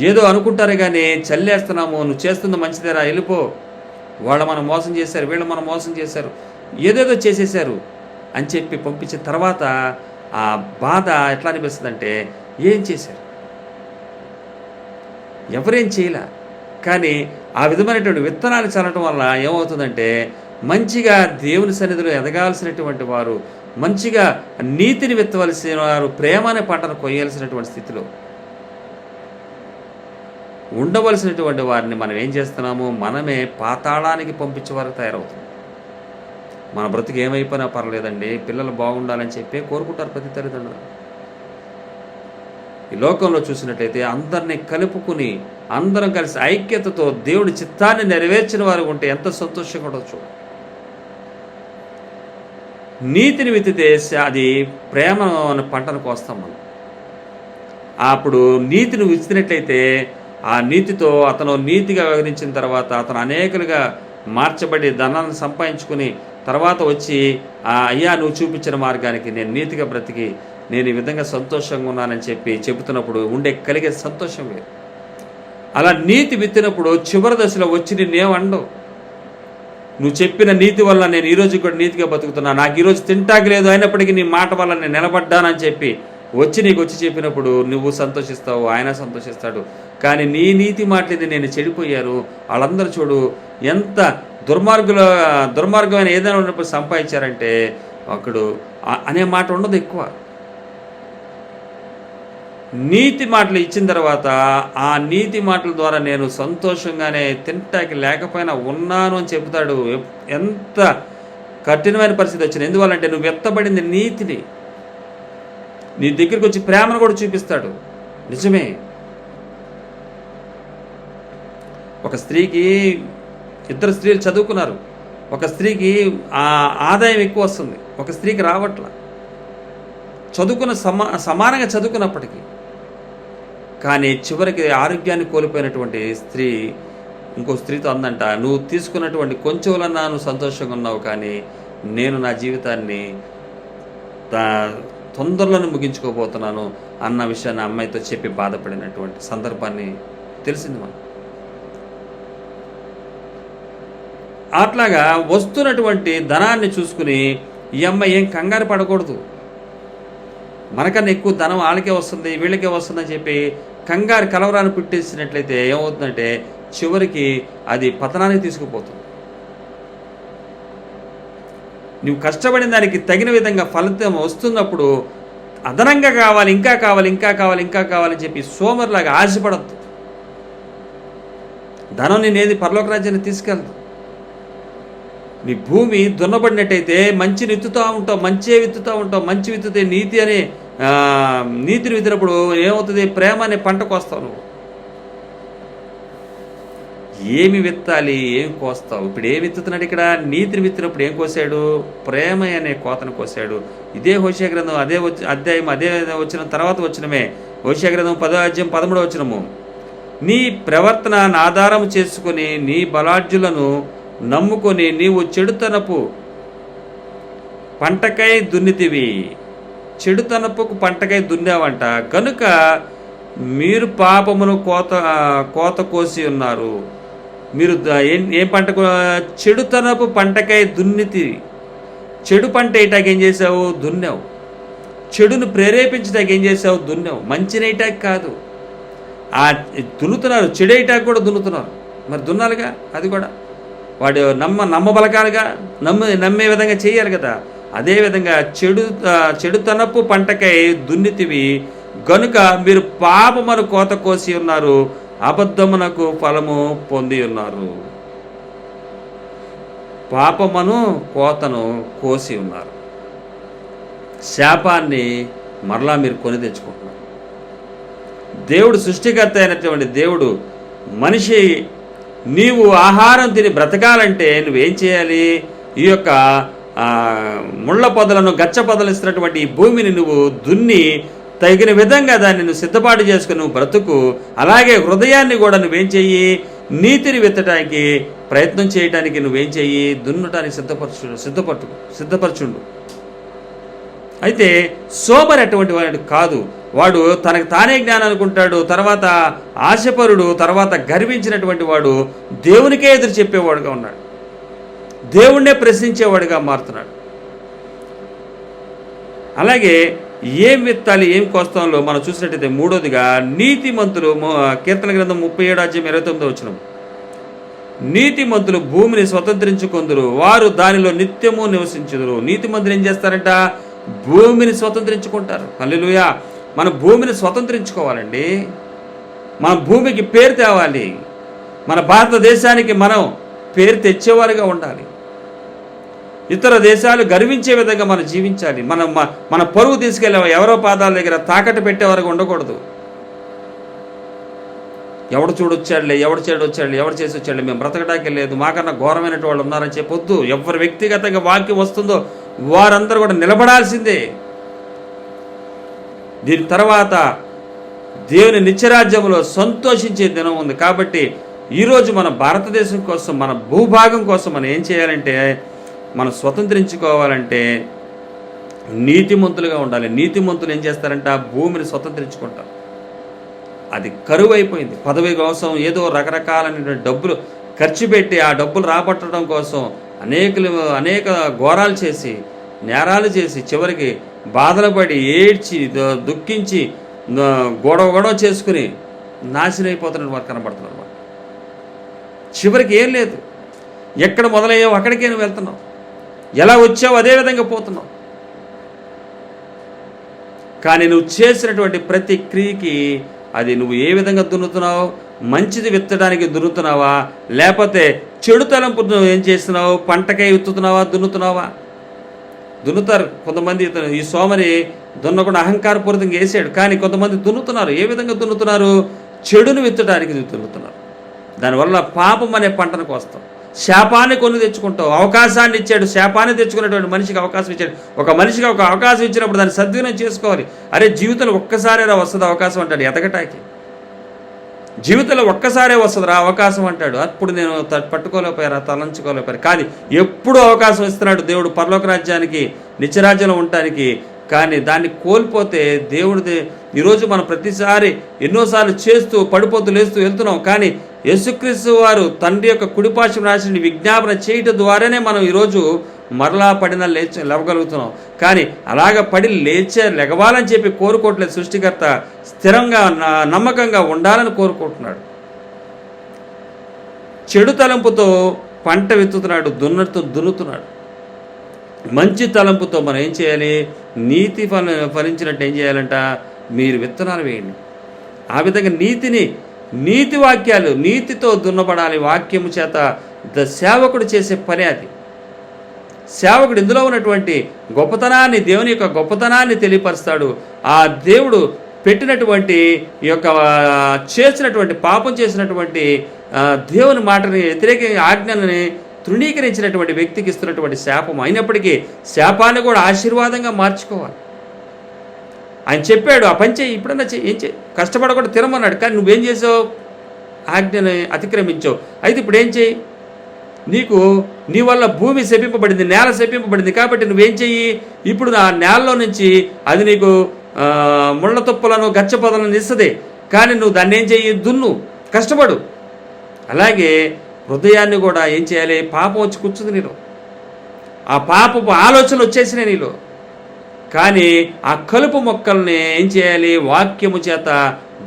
ఏదో అనుకుంటారే కానీ చల్లేస్తున్నాము, నువ్వు చేస్తుంది మంచిదేరా వెళ్ళిపో, వాళ్ళు మనం మోసం చేశారు, వీళ్ళు మనం మోసం చేశారు, ఏదేదో చేసేశారు అని చెప్పి పంపించిన తర్వాత ఆ బాధ ఎట్లా అనిపిస్తుందంటే, ఏం చేశారు, ఎవరేం చేయలే. కానీ ఆ విధమైనటువంటి విత్తనాలు చల్లటం వల్ల ఏమవుతుందంటే, మంచిగా దేవుని సన్నిధిలో ఎదగాల్సినటువంటి వారు, మంచిగా నీతిని విత్తవలసిన వారు, ప్రేమ అనే పంటను కొయ్యాల్సినటువంటి స్థితిలో ఉండవలసినటువంటి వారిని మనం ఏం చేస్తున్నాము, మనమే పాతాళానికి పంపించే వరకు తయారవుతుంది. మన బ్రతుకు ఏమైపోయినా పర్లేదండి, పిల్లలు బాగుండాలని చెప్పి కోరుకుంటారు ప్రతి తల్లిదండ్రులు. ఈ లోకంలో చూసినట్లయితే అందరినీ కలుపుకుని అందరం కలిసి ఐక్యతతో దేవుడి చిత్తాన్ని నెరవేర్చిన వారు ఉంటే ఎంత సంతోషంగా ఉండొచ్చు. నీతిని విత్తితే అది ప్రేమ అనే పంటను కోస్తాం మనం. అప్పుడు నీతిని విత్తినట్లయితే ఆ నీతితో అతను నీతిగా వ్యవహరించిన తర్వాత అతను అనేకులుగా మార్చబడి ధనాన్ని సంపాదించుకుని తర్వాత వచ్చి, అయ్యా నువ్వు చూపించిన మార్గానికి నేను నీతిగా బ్రతికి నేను ఈ విధంగా సంతోషంగా ఉన్నానని చెప్పి చెబుతున్నప్పుడు కలిగే సంతోషం వేరు. అలా నీతి విత్తినప్పుడు చివరి దశలో వచ్చి నిన్నేమండవు, నువ్వు చెప్పిన నీతి వల్ల నేను ఈరోజు కూడా నీతిగా బతుకుతున్నా, నాకు ఈరోజు తింటాకి లేదు, అయినప్పటికీ నీ మాట వల్ల నేను నిలబడ్డానని చెప్పి నీకు వచ్చి చెప్పినప్పుడు నువ్వు సంతోషిస్తావు, ఆయన సంతోషిస్తాడు. కానీ నీ నీతి మాటలేది నేను చెడిపోయారు, వాళ్ళందరూ చూడు ఎంత దుర్మార్గమైన ఏదైనా ఉన్నప్పుడు సంపాదించారంటే అక్కడు అనే మాట ఉండదు ఎక్కువ. నీతి మాటలు ఇచ్చిన తర్వాత ఆ నీతి మాటల ద్వారా నేను సంతోషంగానే తింటాకి లేకపోయినా ఉన్నాను అని చెబుతాడు. ఎంత కఠినమైన పరిస్థితి వచ్చింది, ఎందువల్లంటే నువ్వు ఎత్తబడింది నీతిని, నీ దగ్గరికి వచ్చి ప్రేమను కూడా చూపిస్తాడు. నిజమే, ఒక స్త్రీకి, ఇద్దరు స్త్రీలు చదువుకున్నారు, ఒక స్త్రీకి ఆదాయం ఎక్కువ వస్తుంది, ఒక స్త్రీకి రావట్ల. సమానంగా చదువుకున్నప్పటికీ కానీ చివరికి ఆరోగ్యాన్ని కోల్పోయినటువంటి స్త్రీ ఇంకో స్త్రీతో అందంట, నువ్వు తీసుకున్నటువంటి కొంచెంలన్నా నువ్వు సంతోషంగా ఉన్నావు, కానీ నేను నా జీవితాన్ని తొందరలోనే ముగించుకోబోతున్నాను అన్న విషయాన్ని అమ్మాయితో చెప్పి బాధపడినటువంటి సందర్భాన్ని తెలిసింది మనం. అట్లాగా వస్తున్నటువంటి ధనాన్ని చూసుకుని ఈ అమ్మాయి ఏం కంగారు పడకూడదు, మనకన్నా ఎక్కువ ధనం వాళ్ళకే వస్తుంది వీళ్ళకే వస్తుందని చెప్పి కంగారు కలవరాన్ని పుట్టేసినట్లయితే ఏమవుతుందంటే చివరికి అది పతనానికి తీసుకుపోతుంది. నువ్వు కష్టపడిన దానికి తగిన విధంగా ఫలితం వస్తున్నప్పుడు అదనంగా కావాలి, ఇంకా కావాలి, ఇంకా కావాలి, ఇంకా కావాలని చెప్పి సోమరిలాగా ఆశపడద్దు. ధనం నేనేది పరలోక రాజ్యాన్ని తీసుకెళ్తావు. నీ భూమి దున్నబడినట్టయితే మంచి విత్తుతూ ఉంటావు, మంచి విత్తుతూ ఉంటావు, మంచి విత్తుతే నీతి అనే నీతిని విత్తినప్పుడు ఏమవుతుంది, ప్రేమ అనే పంటకు వస్తావు నువ్వు. ఏమి విత్తాలి, ఏం కోస్తావు? ఇప్పుడు ఏం విత్తుతున్నాడు ఇక్కడ? నీతిని విత్తినప్పుడు ఏం కోసాడు? ప్రేమ అనే కోతను కోసాడు. ఇదే హోషేయ గ్రంథం అధ్యాయం అదే వచ్చిన తర్వాత వచ్చినమే. హోషేయ గ్రంథం 10వ అధ్యాయం 13వ వచనము. నీ ప్రవర్తన ఆధారం చేసుకుని నీ బలాఢ్యులను నమ్ముకొని నీవు చెడుతనపు పంటకై దున్నితివి. చెడుతనపుకు పంటకై దున్నావంట, కనుక మీరు పాపమును కోత కోసి ఉన్నారు. మీరు ఏం పంట? చెడుతనపు పంటకై దున్నితివి. చెడు పంట వేయటానికి ఏం చేసావు? దున్నావు. చెడును ప్రేరేపించడానికి ఏం చేసావు? దున్నావు. మంచి నేయటానికి కాదు. ఆ దున్నుతున్నారు, చెడేయటానికి కూడా దున్నుతున్నారు. మరి దున్నాలిగా, అది కూడా వాడు నమ్మబలకాలుగా నమ్మే విధంగా చేయాలి కదా. అదేవిధంగా చెడుతనపు పంటకై దున్నితివి, గనుక మీరు పాపమును కోత కోసి ఉన్నారు, అబద్ధమునకు ఫలము పొంది ఉన్నారు. పాపమును కోతను కోసి ఉన్నారు. శాపాన్ని మరలా మీరు కొని తెచ్చుకుంటున్నారు. దేవుడు సృష్టికర్త అయినటువంటి దేవుడు మనిషి నీవు ఆహారం తిని బ్రతకాలంటే నువ్వేం చేయాలి? ఈ యొక్క ముళ్ళ పొదలను, గచ్చ పొదలు ఇస్తున్నటువంటి ఈ భూమిని నువ్వు దున్ని తగిన విధంగా దాన్ని నువ్వు సిద్ధపాటు చేసుకుని నువ్వు బ్రతుకు. అలాగే హృదయాన్ని కూడా నువ్వేం చెయ్యి? నీతిని విత్తడానికి ప్రయత్నం చేయడానికి నువ్వేం చెయ్యి? దున్నటానికి సిద్ధపరచుండు. అయితే సోమరి అటువంటి వాడు కాదు. వాడు తనకు తానే జ్ఞానం అనుకుంటాడు, తర్వాత ఆశపరుడు, తర్వాత గర్వించినటువంటి వాడు దేవునికే ఎదురు చెప్పేవాడుగా ఉన్నాడు. దేవుణ్ణే ప్రశ్నించేవాడుగా మారుతున్నాడు. అలాగే ఏం విత్తాలి, ఏం కోస్తాంలో మనం చూసినట్టయితే మూడోదిగా నీతిమంతులు, కీర్తన గ్రంథం 37 అధ్యాయం 29 వచనం. నీతిమంతులు భూమిని స్వతంత్రించుకొందురు, వారు దానిలో నిత్యము నివసించుదురు. నీతిమంతులు ఏం చేస్తారంట? భూమిని స్వతంత్రించుకుంటారు. హల్లెలూయా. మన భూమిని స్వతంత్రించుకోవాలండి. మన భూమికి పేరు తేవాలి. మన భారతదేశానికి మనం పేరు తెచ్చేవారుగా ఉండాలి. ఇతర దేశాలు గర్వించే విధంగా మనం జీవించాలి. మన పరువు తీసుకెళ్ళే ఎవరో పాదాల దగ్గర తాకట్టు పెట్టేవారుగా ఉండకూడదు. ఎవడు చూడొచ్చాడులే, ఎవడు చెడొచ్చాడులే, ఎవడు చేసి వచ్చాడులే, మేము బ్రతకడానికి లేదు, మాకన్నా ఘోరమైన వాళ్ళు ఉన్నారని చెప్పొద్దు. ఎవరు వ్యక్తిగతంగా వాక్యం వస్తుందో వారందరూ కూడా నిలబడాల్సిందే. దీని తర్వాత దేవుని నిత్యరాజ్యంలో సంతోషించే దినం ఉంది. కాబట్టి ఈరోజు మన భారతదేశం కోసం, మన భూభాగం కోసం మనం ఏం చేయాలంటే, మనం స్వతంత్రించుకోవాలంటే నీతిమంతులుగా ఉండాలి. నీతిమంతులు ఏం చేస్తారంట? భూమిని స్వతంత్రించుకుంటారు. అది కరువు అయిపోయింది. పదవి కోసం ఏదో రకరకాలైనటువంటి డబ్బులు ఖర్చు పెట్టి ఆ డబ్బులు రాబట్టడం కోసం అనేక ఘోరాలు చేసి, నేరాలు చేసి, చివరికి బాధలు పడి, ఏడ్చి, దుఃఖించి, గొడవ చేసుకుని నాశనం అయిపోతున్న వారు కనబడుతున్నారు. చివరికి ఏం లేదు. ఎక్కడ మొదలయ్యావు అక్కడికే నువ్వు వెళ్తున్నావు. ఎలా వచ్చావు అదే విధంగా పోతున్నావు. కానీ నువ్వు చేసినటువంటి ప్రతి క్రియకి అది నువ్వు ఏ విధంగా దున్నుతున్నావు? మంచిది విత్తడానికి దున్నుతున్నావా, లేకపోతే చెడు తలంపు నువ్వు ఏం చేస్తున్నావు? పంటకై విత్తుతున్నావా, దున్నుతున్నావా? దున్నుతారు కొంతమంది. ఈ సోమరి దున్నకుండా అహంకారపూరితంగా వేసాడు, కానీ కొంతమంది దున్నుతున్నారు. ఏ విధంగా దున్నుతున్నారు? చెడును విత్తడానికి దున్నుతున్నారు. దానివల్ల పాపం అనే పంటను కోస్తాం. శాపాన్ని కొని తెచ్చుకుంటావు. అవకాశాన్ని ఇచ్చాడు, శాపాన్ని తెచ్చుకున్నటువంటి మనిషికి అవకాశం ఇచ్చాడు. ఒక మనిషికి ఒక అవకాశం ఇచ్చినప్పుడు దాన్ని సద్వినియోగం చేసుకోవాలి. అరే జీవితంలో ఒక్కసారేరా వస్తుంది అవకాశం అంటాడు ఎదగటానికి. జీవితంలో ఒక్కసారే వస్తుందిరా అవకాశం అంటాడు. అప్పుడు నేను పట్టుకోలేకపోయారా, తలంచుకోలేకపోయారు. కానీ ఎప్పుడూ అవకాశం ఇస్తున్నాడు దేవుడు పరలోక రాజ్యానికి, నిత్యరాజ్యంలో ఉండటానికి. కానీ దాన్ని కోల్పోతే దేవుడిది. ఈరోజు మనం ప్రతిసారి ఎన్నోసార్లు చేస్తూ పడిపోతూ లేస్తూ వెళ్తున్నాం. కానీ యేసుక్రీస్తు వారు తండ్రి యొక్క కుడిపార్శ్వం రాసిన విజ్ఞాపన చేయటం ద్వారానే మనం ఈరోజు మరలా పడిన లేవగలుగుతున్నాం. కానీ అలాగ పడి లెగవాలని చెప్పి కోరుకోవట్లేదు సృష్టికర్త. స్థిరంగా నమ్మకంగా ఉండాలని కోరుకుంటున్నాడు. చెడు తలంపుతో పంట విత్తుతున్నాడు, దున్నుతున్నాడు. మంచి తలంపుతో మనం ఏం చేయాలి? నీతి ఫలించినట్టు ఏం చేయాలంట? మీరు విత్తనాలు వేయండి. ఆ విధంగా నీతి వాక్యాలు, నీతితో దున్నబడాలి. వాక్యము చేత సేవకుడు చేసే పని అది. సేవకుడు ఇందులో ఉన్నటువంటి గొప్పతనాన్ని, దేవుని యొక్క గొప్పతనాన్ని తెలియపరుస్తాడు. ఆ దేవుడు పెట్టినటువంటి ఈ యొక్క చేసినటువంటి పాపం చేసినటువంటి దేవుని మాటని వ్యతిరేకంగా ఆజ్ఞని తృణీకరించినటువంటి వ్యక్తికి ఇస్తున్నటువంటి శాపం. అయినప్పటికీ శాపాన్ని కూడా ఆశీర్వాదంగా మార్చుకోవాలి. ఆయన చెప్పాడు ఆ పని చేయి, ఇప్పుడన్నా ఏం చేయి, కష్టపడకుండా తినమన్నాడు. కానీ నువ్వేం చేసావు? ఆజ్ఞని అతిక్రమించావు. అయితే ఇప్పుడు ఏం చేయి? నీ వల్ల భూమి శపింపబడింది, నేల శపింపబడింది. కాబట్టి నువ్వేం చెయ్యి? ఇప్పుడు ఆ నేలలో నుంచి అది నీకు ముళ్ళ తుప్పలను గచ్చ పొదలను ఇస్తుంది. కానీ నువ్వు దాన్ని ఏం చెయ్యి? దున్ను, కష్టపడు. అలాగే హృదయాన్ని కూడా ఏం చేయాలి? పాపం వచ్చి కూర్చుంది నీలో, ఆ పాపపు ఆలోచనలు వచ్చేసినాయి నీలో. కానీ ఆ కలుపు మొక్కల్ని ఏం చేయాలి? వాక్యము చేత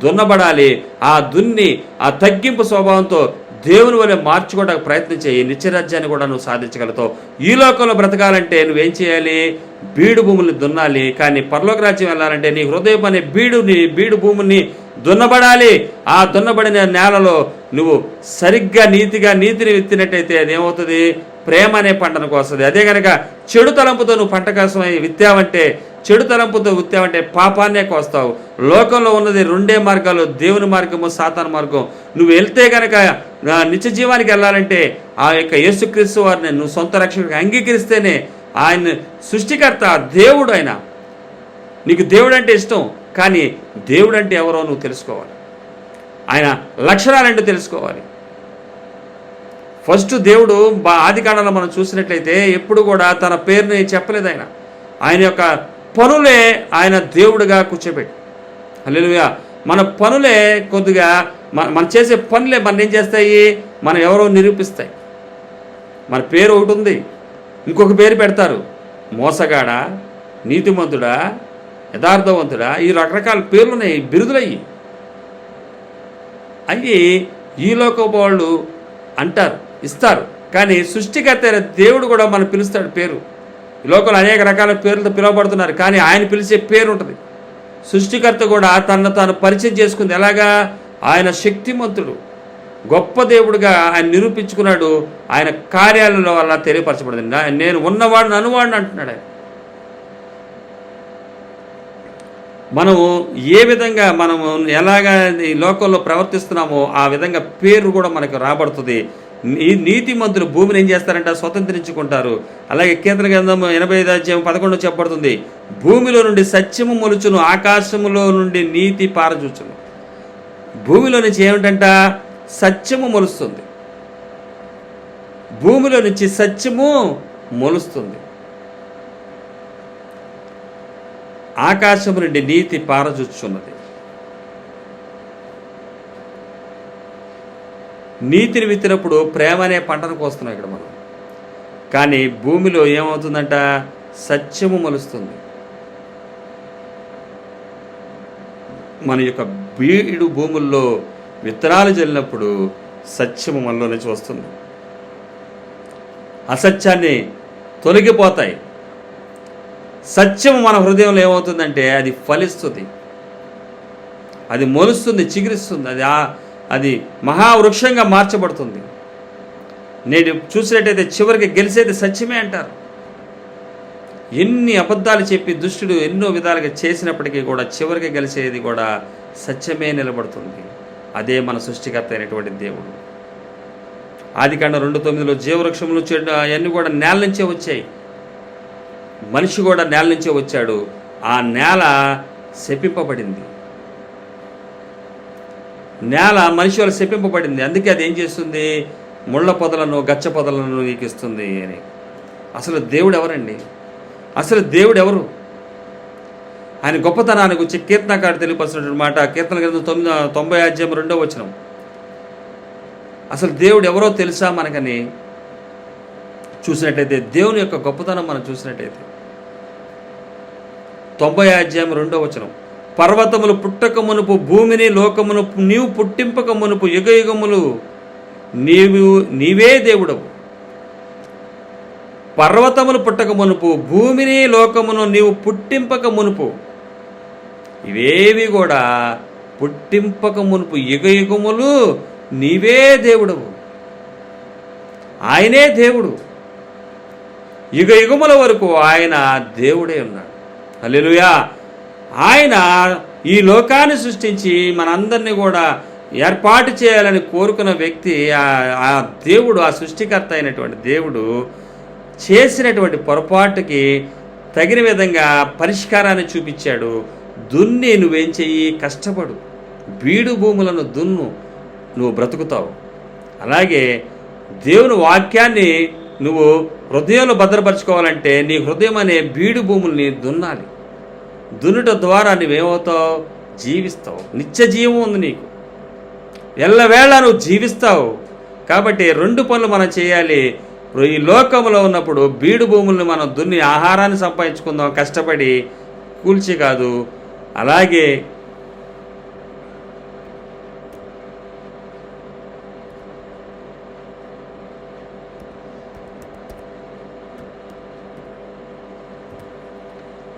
దున్నబడాలి. ఆ దున్ని ఆ తగ్గింపు స్వభావంతో దేవుని వల్ల మార్చుకోవడానికి ప్రయత్నం చేయి. నిత్యరాజ్యాన్ని కూడా నువ్వు సాధించగలుగుతావు. ఈ లోకంలో బ్రతకాలంటే నువ్వేం చేయాలి? బీడు భూముల్ని దున్నాలి. కానీ పరలోక రాజ్యం వెళ్ళాలంటే నీ హృదయం అనే బీడు భూముల్ని దున్నబడాలి. ఆ దున్నబడిన నేలలో నువ్వు సరిగ్గా నీతిని విత్తినట్టయితే అదేమవుతుంది? ప్రేమ అనే పంటకు వస్తుంది. అదే కనుక చెడు తలంపుతో నువ్వు పంట కోసమై చెడు తలంపుతో విత్తావంటే పాపాన్నే కోస్తావు. లోకంలో ఉన్నది రెండే మార్గాలు, దేవుని మార్గము, సాతాను మార్గం. నువ్వు వెళ్తే కనుక నిత్య జీవానికి వెళ్ళాలంటే ఆ యొక్క యేసుక్రీస్తు వారిని నువ్వు సొంత రక్షకుడిగా అంగీకరిస్తేనే, ఆయన సృష్టికర్త, దేవుడు. ఆయన నీకు దేవుడు అంటే ఇష్టం, కానీ దేవుడు అంటే ఎవరో నువ్వు తెలుసుకోవాలి. ఆయన లక్షణాలంటూ తెలుసుకోవాలి. ఫస్ట్ దేవుడు ఆది కాండంలో మనం చూసినట్లయితే ఎప్పుడు కూడా తన పేరుని చెప్పలేదు. ఆయన యొక్క పనులే ఆయన దేవుడిగా కూర్చోబెట్టి. హల్లెలూయా. మన పనులే కొద్దిగా మనం చేసే పనులే మనం ఏం చేస్తాయి? మనం ఎవరో నిరూపిస్తాయి. మన పేరు ఒకటి ఉంది, ఇంకొక పేరు పెడతారు. మోసగాడా, నీతిమంతుడా, యథార్థవంతుడా, ఈ రకరకాల పేర్లున్నాయి, బిరుదులయ్యి. అవి ఈ లోకపు వాళ్ళు అంటారు, ఇస్తారు. కానీ సృష్టికర్త దేవుడు కూడా మనం పిలుస్తాడు పేరు. ఈ లోకంలో అనేక రకాల పేర్లతో పిలువబడుతున్నారు, కానీ ఆయన పిలిచే పేరు ఉంటుంది. సృష్టికర్త కూడా తనను తాను పరిచయం చేసుకుంది. ఎలాగా? ఆయన శక్తిమంతుడు, గొప్ప దేవుడుగా ఆయన నిరూపించుకున్నాడు. ఆయన కార్యాలలో వల్ల తెలియపరచబడింది. నేను ఉన్నవాడు అనువాడిని అంటున్నాడు ఆయన. మనము ఏ విధంగా మనము ఎలాగా ఈ లోకంలో ప్రవర్తిస్తున్నామో ఆ విధంగా పేరు కూడా మనకు రాబడుతుంది. నీతిమంతులు భూమిని ఏం చేస్తారంట? స్వతంత్రించుకుంటారు. అలాగే కీర్తన గ్రంథం 85:11 చెప్పబడుతుంది, భూమిలో నుండి సత్యము మొలుచును, ఆకాశములో నుండి నీతి పారజూచును. భూమిలో నుంచి ఏమిటంట? సత్యము మొలుస్తుంది. భూమిలో నుంచి సత్యము మొలుస్తుంది. ఆకాశము నుండి నీతి పారజూచున్నది. నీతిని విత్తినప్పుడు ప్రేమ అనే పంటను కోస్తున్నాం ఇక్కడ మనం. కానీ భూమిలో ఏమవుతుందంట? సత్యము మొలుస్తుంది. మన యొక్క బీడు భూముల్లో విత్తనాలు చల్లినప్పుడు సత్యము మనలో నుంచి వస్తుంది. అసత్యాన్ని తొలగిపోతాయి. సత్యము మన హృదయంలో ఏమవుతుందంటే అది ఫలిస్తుంది, అది మొలుస్తుంది, చిగురిస్తుంది. అది మహావృక్షంగా మార్చబడుతుంది. నేడు చూసినట్టయితే చివరికి గెలిచేది సత్యమే అంటారు. ఎన్ని అబద్ధాలు చెప్పి దుష్టుడు ఎన్నో విధాలుగా చేసినప్పటికీ కూడా చివరికి గెలిచేది కూడా సత్యమే నిలబడుతుంది. అదే మన సృష్టికర్త అయినటువంటి దేవుడు. ఆదికాండం 2:9 జీవవృక్షములు చెడు అవన్నీ కూడా నేల నుంచే వచ్చాయి. మనిషి కూడా నేల నుంచే వచ్చాడు. ఆ నేల శపింపబడింది. నేల మనిషి వల్ల శపింపబడింది. అందుకే అది ఏం చేస్తుంది? ముళ్ళ పొదలను, గచ్చ పొదలను నీకు ఇస్తుంది అని. అసలు దేవుడు ఎవరండి? అసలు దేవుడు ఎవరు? ఆయన గొప్పతనాన్ని గురించి కీర్తనకారుడు తెలియపరుస్తున్నటువంటి మాట, కీర్తన గ్రంథం 90:2 అసలు దేవుడు ఎవరో తెలుసా మనకని చూసినట్టయితే, దేవుని యొక్క గొప్పతనం మనం చూసినట్టయితే 90:2 పర్వతములు పుట్టక మునుపు, భూమిని లోకమును నీవు పుట్టింపక మునుపు, యుగయుగములు నీవే దేవుడవు. పర్వతములు పుట్టక మునుపు, భూమిని లోకమును నీవు పుట్టింపక మునుపు, ఇవేవి కూడా పుట్టింపక మునుపు యుగయుగములు నీవే దేవుడవు. ఆయనే దేవుడు. యుగయుగముల వరకు ఆయన దేవుడే ఉన్నాడు. హల్లెలూయా. ఆయన ఈ లోకాన్ని సృష్టించి మనందరినీ కూడా ఏర్పాటు చేయాలని కోరుకున్న వ్యక్తి ఆ దేవుడు, ఆ సృష్టికర్త అయినటువంటి దేవుడు చేసినటువంటి పొరపాటుకి తగిన విధంగా పరిష్కారాన్ని చూపించాడు. దున్ని నువ్వేం చెయ్యి, కష్టపడు, బీడు భూములను దున్ను, నువ్వు బ్రతుకుతావు. అలాగే దేవుని వాక్యాన్ని నువ్వు హృదయంలో భద్రపరచుకోవాలంటే నీ హృదయం అనే బీడు భూముల్ని దున్నాలి. దున్నుట ద్వారా నువ్వేమవుతావు, జీవిస్తావు. నిత్య జీవం ఉంది నీకు, ఎల్లవేళ నువ్వు జీవిస్తావు. కాబట్టి 2 పనులు మనం చేయాలి. ఈ లోకంలో ఉన్నప్పుడు బీడు భూములను మనం దున్ని ఆహారాన్ని సంపాదించుకుందాం, కష్టపడి, కూల్చి కాదు.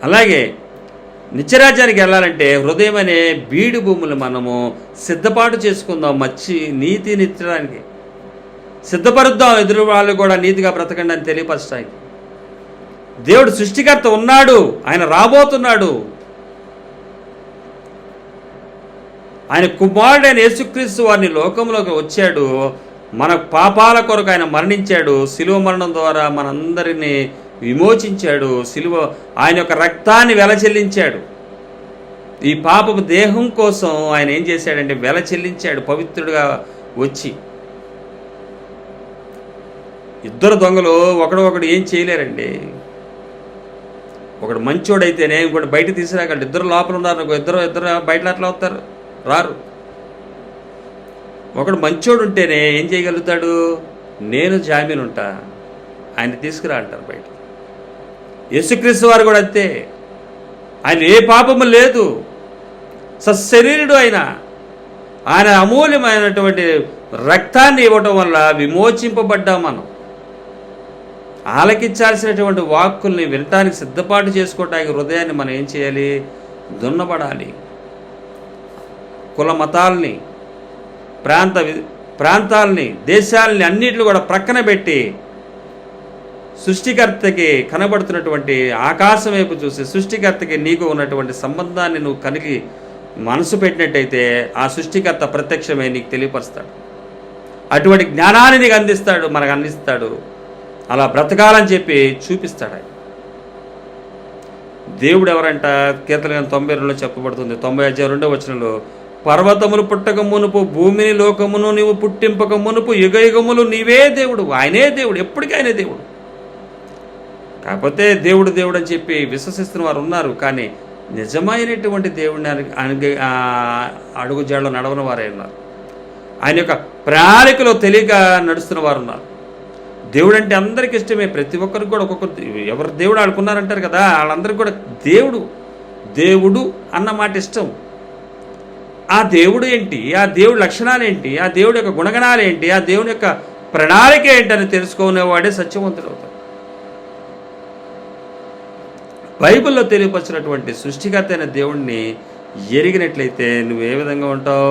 అలాగే నిత్యరాజ్యానికి వెళ్ళాలంటే హృదయం అనే బీడు భూములు మనము సిద్ధపాటు చేసుకుందాం. నీతి నిత్యడానికి సిద్ధపరుద్దాం. ఎదురు వాళ్ళు కూడా నీతిగా బ్రతకండి అని తెలియపరచడానికి. దేవుడు సృష్టికర్త ఉన్నాడు, ఆయన రాబోతున్నాడు. ఆయన కుమారుడైన యేసుక్రీస్తు వారిని లోకంలోకి వచ్చాడు. మన పాపాల కొరకు ఆయన మరణించాడు. శిలువ మరణం ద్వారా మనందరినీ విమోచించాడు. ఆయన యొక్క రక్తాన్ని వెల చెల్లించాడు. ఈ పాపపు దేహం కోసం ఆయన ఏం చేశాడంటే వెల చెల్లించాడు, పవిత్రుడిగా వచ్చి. ఇద్దరు దొంగలు ఒకడు ఏం చేయలేరండి. ఒకడు మంచోడైతేనే ఇంకోటి బయట తీసుకురాగలడు. ఇద్దరు లోపల ఉన్నారు, ఇద్దరు బయట అట్లా అవుతారు, రారు. ఒకడు మంచోడు ఉంటేనే ఏం చేయగలుగుతాడు, నేను జామీన్ ఉంటా, ఆయన తీసుకురా అంటారు బయట. యేసుక్రీస్తు వారు కూడా అంతే. ఆయన ఏ పాపము లేదు, సశరీరుడు ఆయన అమూల్యమైనటువంటి రక్తాన్ని ఇవ్వటం వల్ల విమోచింపబడ్డాం. మనం ఆలకించాల్సినటువంటి వాక్కుల్ని వినటానికి సిద్ధపాటు చేసుకోవటానికి హృదయాన్ని మనం ఏం చేయాలి, దున్నబడాలి. కుల మతాల్ని, ప్రాంతాలని, దేశాలని అన్నిటిని కూడా ప్రక్కన పెట్టి సృష్టికర్తకి కనబడుతున్నటువంటి ఆకాశం వైపు చూసి సృష్టికర్తకి నీకు ఉన్నటువంటి సంబంధాన్ని నువ్వు కలిగి మనసు పెట్టినట్టయితే ఆ సృష్టికర్త ప్రత్యక్షమే నీకు తెలియపరుస్తాడు. అటువంటి జ్ఞానాన్ని నీకు అందిస్తాడు, మనకు అందిస్తాడు. అలా బ్రతకాలని చెప్పి చూపిస్తాడు. దేవుడు ఎవరంట, కీర్తన 92లో చెప్పబడుతుంది. 90 వచనంలో, పర్వతములు పుట్టక మునుపు, భూమిని లోకమును నీవు పుట్టింపక మునుపు, యుగయుగములు నీవే దేవుడు. ఆయనే దేవుడు, ఎప్పటికీ ఆయనే దేవుడు. కాకపోతే దేవుడు అని చెప్పి విశ్వసిస్తున్న వారు ఉన్నారు, కానీ నిజమైనటువంటి దేవుడిని అడుగుజాడలో నడవని వారే ఉన్నారు. ఆయన యొక్క ప్రణాళికలో తెలియక నడుస్తున్న వారు ఉన్నారు. దేవుడు అంటే అందరికీ ఇష్టమే. ప్రతి ఒక్కరికి కూడా ఎవరు దేవుడు ఆడుకున్నారంటారు కదా, వాళ్ళందరికీ కూడా దేవుడు అన్న మాట ఇష్టం. ఆ దేవుడు ఏంటి, ఆ దేవుడి లక్షణాలు ఏంటి, ఆ దేవుడి యొక్క గుణగణాలు ఏంటి, ఆ దేవుని యొక్క ప్రణాళిక ఏంటని తెలుసుకునేవాడే సత్యవంతుడు అవుతాడు. బైబిల్లో తెలియపరిచినటువంటి సృష్టికర్త అయిన దేవుణ్ణి ఎరిగినట్లయితే నువ్వు ఏ విధంగా ఉంటావు,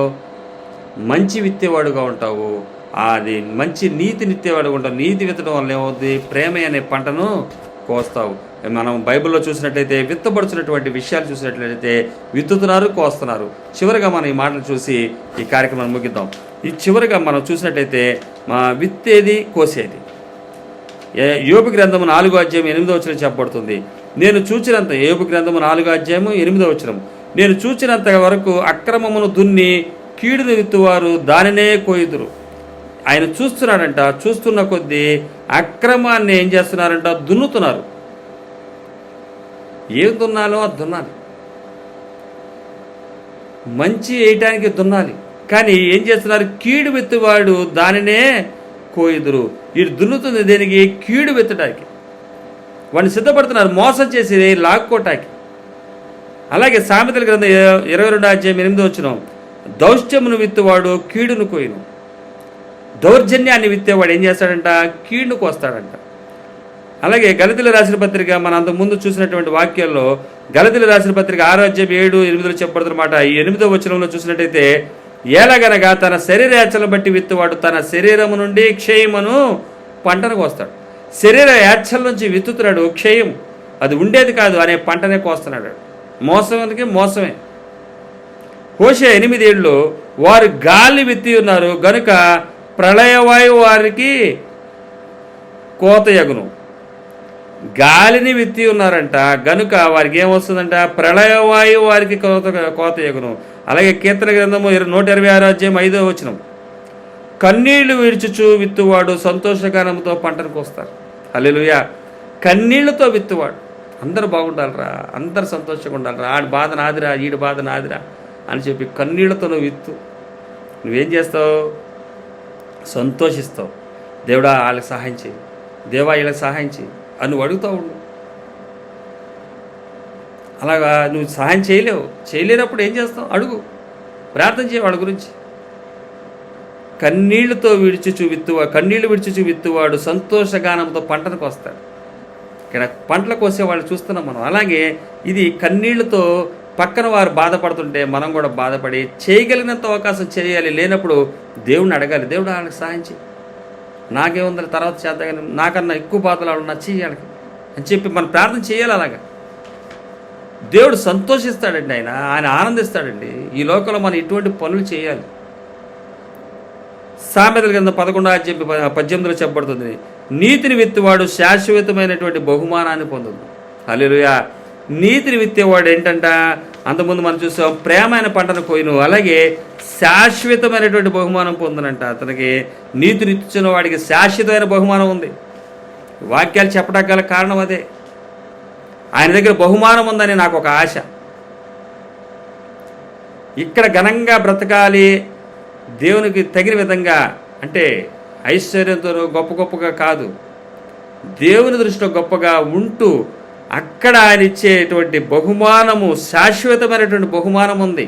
మంచి విత్తేవాడుగా ఉంటావు. అది మంచి నీతి నిత్తేవాడుగా ఉంటావు. నీతి విత్తడం వల్ల ఏమవుతుంది, ప్రేమ అనే పంటను కోస్తావు. మనం బైబిల్లో చూసినట్లయితే విత్తబడుచున్నటువంటి విషయాలు చూసినట్లయితే విత్తుతున్నారు, కోస్తున్నారు. చివరిగా మనం ఈ మాటలు చూసి ఈ కార్యక్రమాన్ని ముగిద్దాం. ఈ చివరిగా మనం చూసినట్లయితే విత్తేది, కోసేది. యోబు గ్రంథము 4:8 చెప్పబడుతుంది. నేను చూచినంత, యోబు గ్రంథము 4:8 నేను చూచినంత వరకు అక్రమమును దున్ని కీడును విత్తువారు దానినే కోయుదురు. ఆయన చూస్తున్నాడంట, చూస్తున్న కొద్దీ అక్రమాన్ని ఏం చేస్తున్నారంట, దున్నుతున్నారు. ఏం దున్నాలో అది దున్నాలి, మంచి వేయటానికి దున్నాలి. కానీ ఏం చేస్తున్నారు, కీడు విత్తువాడు దానినే కోయుదురు. వీడు దున్నుతుంది దేనికి, కీడు విత్తడానికి. వాడిని సిద్ధపడుతున్నారు మోసం చేసి లాక్కోటానికి. అలాగే సామెతల గ్రంథం 22:8 దౌష్ట్యమును విత్తువాడు కీడును కోయును. దౌర్జన్యాన్ని విత్తేవాడు ఏం చేస్తాడంట, కీడును కోస్తాడంట. అలాగే గలతీయులకు రాసిన పత్రిక, మన అంతకుముందు చూసినటువంటి వాక్యాల్లో గలతీయులకు రాసిన పత్రిక 6:7-8 చెప్పబడుతున్నమాట. ఈ 8వ వచనంలో చూసినట్టయితే, ఏలగనగా తన శరీరేచ్ఛలను బట్టి విత్తువాడు తన శరీరము నుండి క్షయమును పంటను కోస్తాడు. శరీర యాచ్ఛల నుంచి విత్తుతున్నాడు క్షయం, అది ఉండేది కాదు అనే పంటనే కోస్తున్నాడు. మోసమే. హోషేయ 8:7 వారు గాలి విత్తి ఉన్నారు గనుక ప్రళయవాయువు వారికి కోతయగును. గాలిని విత్తి ఉన్నారంట గనుక వారికి ఏమొస్తుందంట? ప్రళయవాయువు వారికి కోతయగును. అలాగే కీర్తన గ్రంథము 126:5 కన్నీళ్లు విడుచుచు విత్తువాడు సంతోషగానంతో పంటను కోస్తారు. హల్లెలూయా. కన్నీళ్లతో విత్తువాడు. అందరూ బాగుండాలిరా, అందరు సంతోషంగా ఉండాలిరా, ఆడి బాధ నాదిరా, ఈడి బాధ నాదిరా అని చెప్పి కన్నీళ్లతో నువ్వు విత్తు. నువ్వేం చేస్తావు? సంతోషిస్తావు. దేవుడా వాళ్ళకి సహాయం చేయి, దేవా వీళ్ళకి సహాయం చేయి అని నువ్వు అడుగుతూ ఉండు. అలాగా నువ్వు సహాయం చేయలేనప్పుడు ఏం చేస్తావు? అడుగు, ప్రార్థన చేయ వాళ్ళ గురించి. కన్నీళ్లు విడిచుచు విత్తువాడు సంతోషగానంతో పంటను కోస్తాడు. ఇక్కడ పంటలు కోసేవాళ్ళు చూస్తున్నాం మనం. అలాగే ఇది కన్నీళ్లతో పక్కన వారు బాధపడుతుంటే మనం కూడా బాధపడి చేయగలిగినంత అవకాశం చేయాలి. లేనప్పుడు దేవుడిని అడగాలి, దేవుడు వాళ్ళకి సహాయం చేయి, నాకేముందని తర్వాత చేద్దాం కానీ నాకన్నా ఎక్కువ బాధలు ఉన్నా చెయ్యాలి అని చెప్పి మనం ప్రార్థన చేయాలి. అలాగా దేవుడు సంతోషిస్తాడండి, ఆయన ఆనందిస్తాడండి. ఈ లోకంలో మనం ఇటువంటి పనులు చేయాలి. సామెతల కింద 11:18 చెప్పబడుతుంది, నీతిని విత్తువాడు శాశ్వతమైనటువంటి బహుమానాన్ని పొందుతుంది. హల్లెలూయా. నీతిని విత్తేవాడు ఏంటంట? అంతకుముందు మనం చూసాం, ప్రేమైన పంటను కోయిను, అలాగే శాశ్వతమైనటువంటి బహుమానం పొందునంట. అతనికి నీతిని ఇచ్చిన వాడికి శాశ్వతమైన బహుమానం ఉంది. వాక్యాలు చెప్పడానికి గల కారణం అదే. ఆయన దగ్గర బహుమానం ఉందని నాకు ఒక ఆశ. ఇక్కడ ఘనంగా బ్రతకాలి, దేవునికి తగిన విధంగా, అంటే ఐశ్వర్యంతో గొప్పగా కాదు, దేవుని దృష్టిలో గొప్పగా ఉంటూ అక్కడ ఆయన ఇచ్చేటువంటి బహుమానము శాశ్వతమైనటువంటి బహుమానం ఉంది.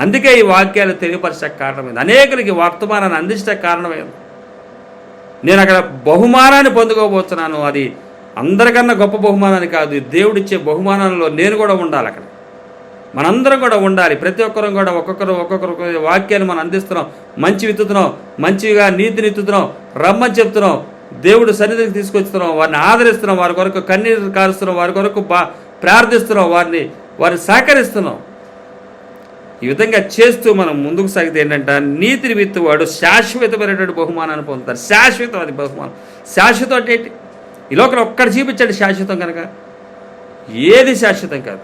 అందుకే ఈ వాక్యాలు తెలియపరచక కారణమైంది, అనేకులకి వర్తమానాన్ని అందించక కారణమైంది. నేను అక్కడ బహుమానాన్ని పొందుకోబోతున్నాను. అది అందరికన్నా గొప్ప బహుమానాన్ని కాదు, దేవుడిచ్చే బహుమానంలో నేను కూడా ఉండాలి. అక్కడ మనందరం కూడా ఉండాలి. ప్రతి ఒక్కరం కూడా ఒక్కొక్కరు వాక్యాన్ని మనం అందిస్తున్నాం, మంచి విత్తుతున్నాం, మంచిగా నీతిని విత్తుతున్నాం, రమ్మని చెప్తున్నాం, దేవుడు సన్నిధికి తీసుకొస్తున్నాం, వారిని ఆదరిస్తున్నాం, వారి కొరకు కన్నీరు కారుస్తున్నాం, వారి కొరకు ప్రార్థిస్తున్నాం, వారిని సహకరిస్తున్నాం. ఈ విధంగా చేస్తూ మనం ముందుకు సాగితే ఏంటంటే, నీతిని విత్తువాడు శాశ్వతమైనటువంటి బహుమానాన్ని పొందుతారు. శాశ్వతం అది బహుమానం. శాశ్వతం అంటే ఏంటి? ఈ లోకంలో ఒక్కటి చూపించాడు శాశ్వతం కనుక, ఏది శాశ్వతం కాదు.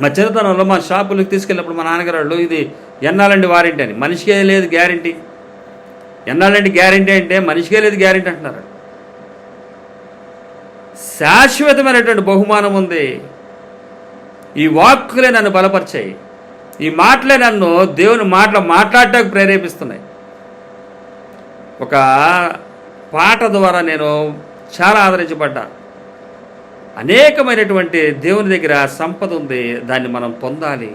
మా చిన్నతనంలో మా షాపులకు తీసుకెళ్ళినప్పుడు మా నాన్నగారు వాళ్ళు, ఇది ఎన్నాలండి వారంటీ అని. మనిషికే లేదు గ్యారంటీ. ఎన్నాలండి గ్యారంటీ అంటే మనిషికే లేదు గ్యారంటీ అంటున్నారు. శాశ్వతమైనటువంటి బహుమానం ఉంది. ఈ వాక్కులే నన్ను బలపరిచాయి, ఈ మాటలే నన్ను దేవుని మాట్లాడటానికి ప్రేరేపిస్తున్నాయి. ఒక పాట ద్వారా నేను చాలా ఆదరించబడ్డా. అనేకమైనటువంటి దేవుని దగ్గర సంపద ఉంది, దాన్ని మనం పొందాలి.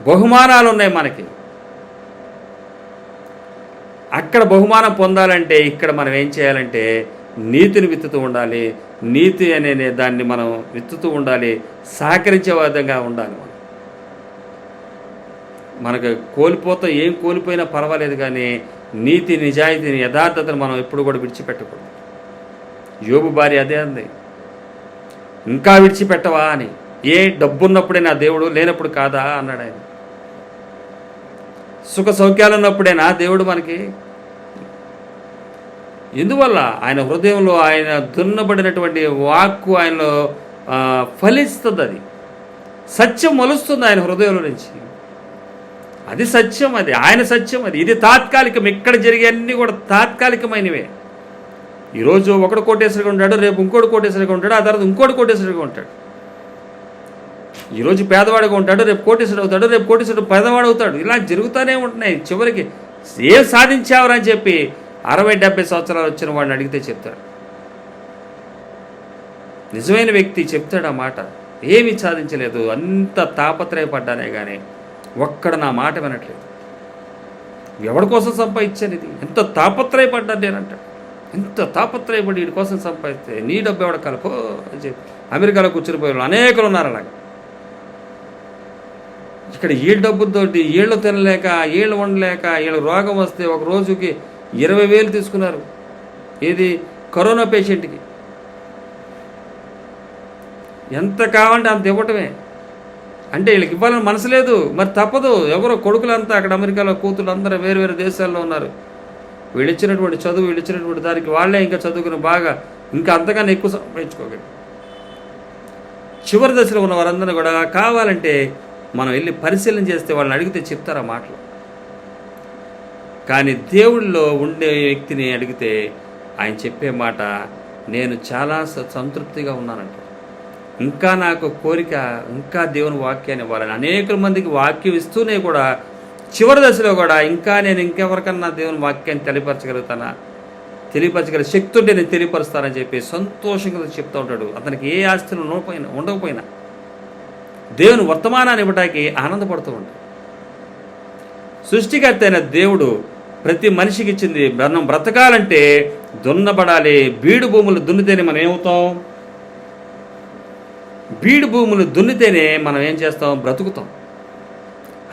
బహుమానాలు ఉన్నాయి మనకి. అక్కడ బహుమానం పొందాలంటే ఇక్కడ మనం ఏం చేయాలంటే నీతిని విత్తుతూ ఉండాలి. నీతి అనే దాన్ని మనం విత్తుతూ ఉండాలి, సహకరించే విధంగా ఉండాలి. మనకు ఏం కోల్పోయినా పర్వాలేదు, కానీ నీతి, నిజాయితీని, యథార్థతను మనం ఎప్పుడు కూడా విడిచిపెట్టకూడదు. యోబు భార్య అదే అంది, ఇంకా విడిచిపెట్టవా అని. ఏ డబ్బున్నప్పుడే నా దేవుడు, లేనప్పుడు కాదా అన్నాడు ఆయన. సుఖ సౌఖ్యాలు ఉన్నప్పుడేనా దేవుడు మనకి? ఎందువల్ల? ఆయన హృదయంలో ఆయన దున్నబడినటువంటి వాక్కు ఆయనలో ఫలిస్తుంది. అది సత్యం మొలుస్తుంది ఆయన హృదయంలో నుంచి. అది సత్యం, అది ఆయన సత్యం. ఇది తాత్కాలికం. ఇక్కడ జరిగే అన్నీ కూడా తాత్కాలికమైనవే. ఈరోజు ఒకడు కోటేశ్వరిగా ఉంటాడు, రేపు ఇంకోటి కోటేశ్వరిగా ఉంటాడు, ఆ తర్వాత ఇంకోటి కోటేశ్వరిగా ఉంటాడు. ఈరోజు పేదవాడిగా ఉంటాడు, రేపు కోటేశ్వరుడు అవుతాడు, రేపు కోటేశ్వరుడు పేదవాడు అవుతాడు. ఇలా జరుగుతూనే ఉంటున్నాయి. చివరికి ఏం సాధించావరని చెప్పి 60-70 సంవత్సరాలు వచ్చిన వాడిని అడిగితే చెప్తాడు. నిజమైన వ్యక్తి చెప్తాడు ఆ మాట. ఏమీ సాధించలేదు, అంత తాపత్రయపడ్డానే కానీ ఒక్కడ నా మాట వినట్లేదు. ఎవరి కోసం సంపాదించాను, ఇది ఎంత తాపత్రయపడ్డాను నేనంటాడు. ఎంత తాపత్రయపడి వీడి కోసం సంపాదిస్తే నీ డబ్బు ఎవడ కలపో అని చెప్పి అమెరికాలో కూర్చునిపోయే అనేకులు ఉన్నారు. అలాగా ఇక్కడ వీళ్ళ డబ్బుతోటి వీళ్ళు తినలేక, వీళ్ళు ఉండలేక, వీళ్ళు రోగం వస్తే ఒక రోజుకి 20,000 తీసుకున్నారు. ఏది? కరోనా పేషెంట్కి. ఎంత కావాలంటే అంత ఇవ్వటమే. అంటే వీళ్ళకి ఇవ్వాలని మనసు లేదు, మరి తప్పదు. ఎవరో కొడుకులంతా అక్కడ అమెరికాలో, కూతురు అందరూ వేరు వేరు దేశాల్లో ఉన్నారు. వీళ్ళు ఇచ్చినటువంటి చదువు, వీళ్ళు ఇచ్చినటువంటి దానికి వాళ్ళే ఇంకా చదువుకుని బాగా ఇంకా అంతకన్నా ఎక్కువ సంపాదించుకోగలరు. చివరి దశలో ఉన్న వారందరూ కూడా కావాలంటే మనం వెళ్ళి పరిశీలన చేస్తే వాళ్ళని అడిగితే చెప్తారు ఆ మాటలు. కానీ దేవుళ్ళలో ఉండే వ్యక్తిని అడిగితే ఆయన చెప్పే మాట, నేను చాలా సంతృప్తిగా ఉన్నానంట. ఇంకా నాకు కోరిక, ఇంకా దేవుని వాక్యాన్ని ఇవ్వాలని. అనేక మందికి వాక్యం ఇస్తూనే కూడా చివరి దశలో కూడా ఇంకా నేను ఇంకెవరికన్నా దేవుని వాక్యాన్ని తెలియపరచగల శక్తి ఉంటే నేను తెలియపరుస్తానని చెప్పి సంతోషంగా చెప్తూ ఉంటాడు. అతనికి ఏ ఆస్తులు ఉండకపోయినా దేవుని వర్తమానాన్ని ఇవ్వడానికి ఆనందపడుతూ ఉంటాడు. సృష్టికర్త అయిన దేవుడు ప్రతి మనిషికి ఇచ్చింది, మనం బ్రతకాలంటే దున్నబడాలి. బీడు భూములు దున్నితేనే మనం ఏమవుతాం? బీడు భూములు దున్నితేనే మనం ఏం చేస్తాం? బ్రతుకుతాం.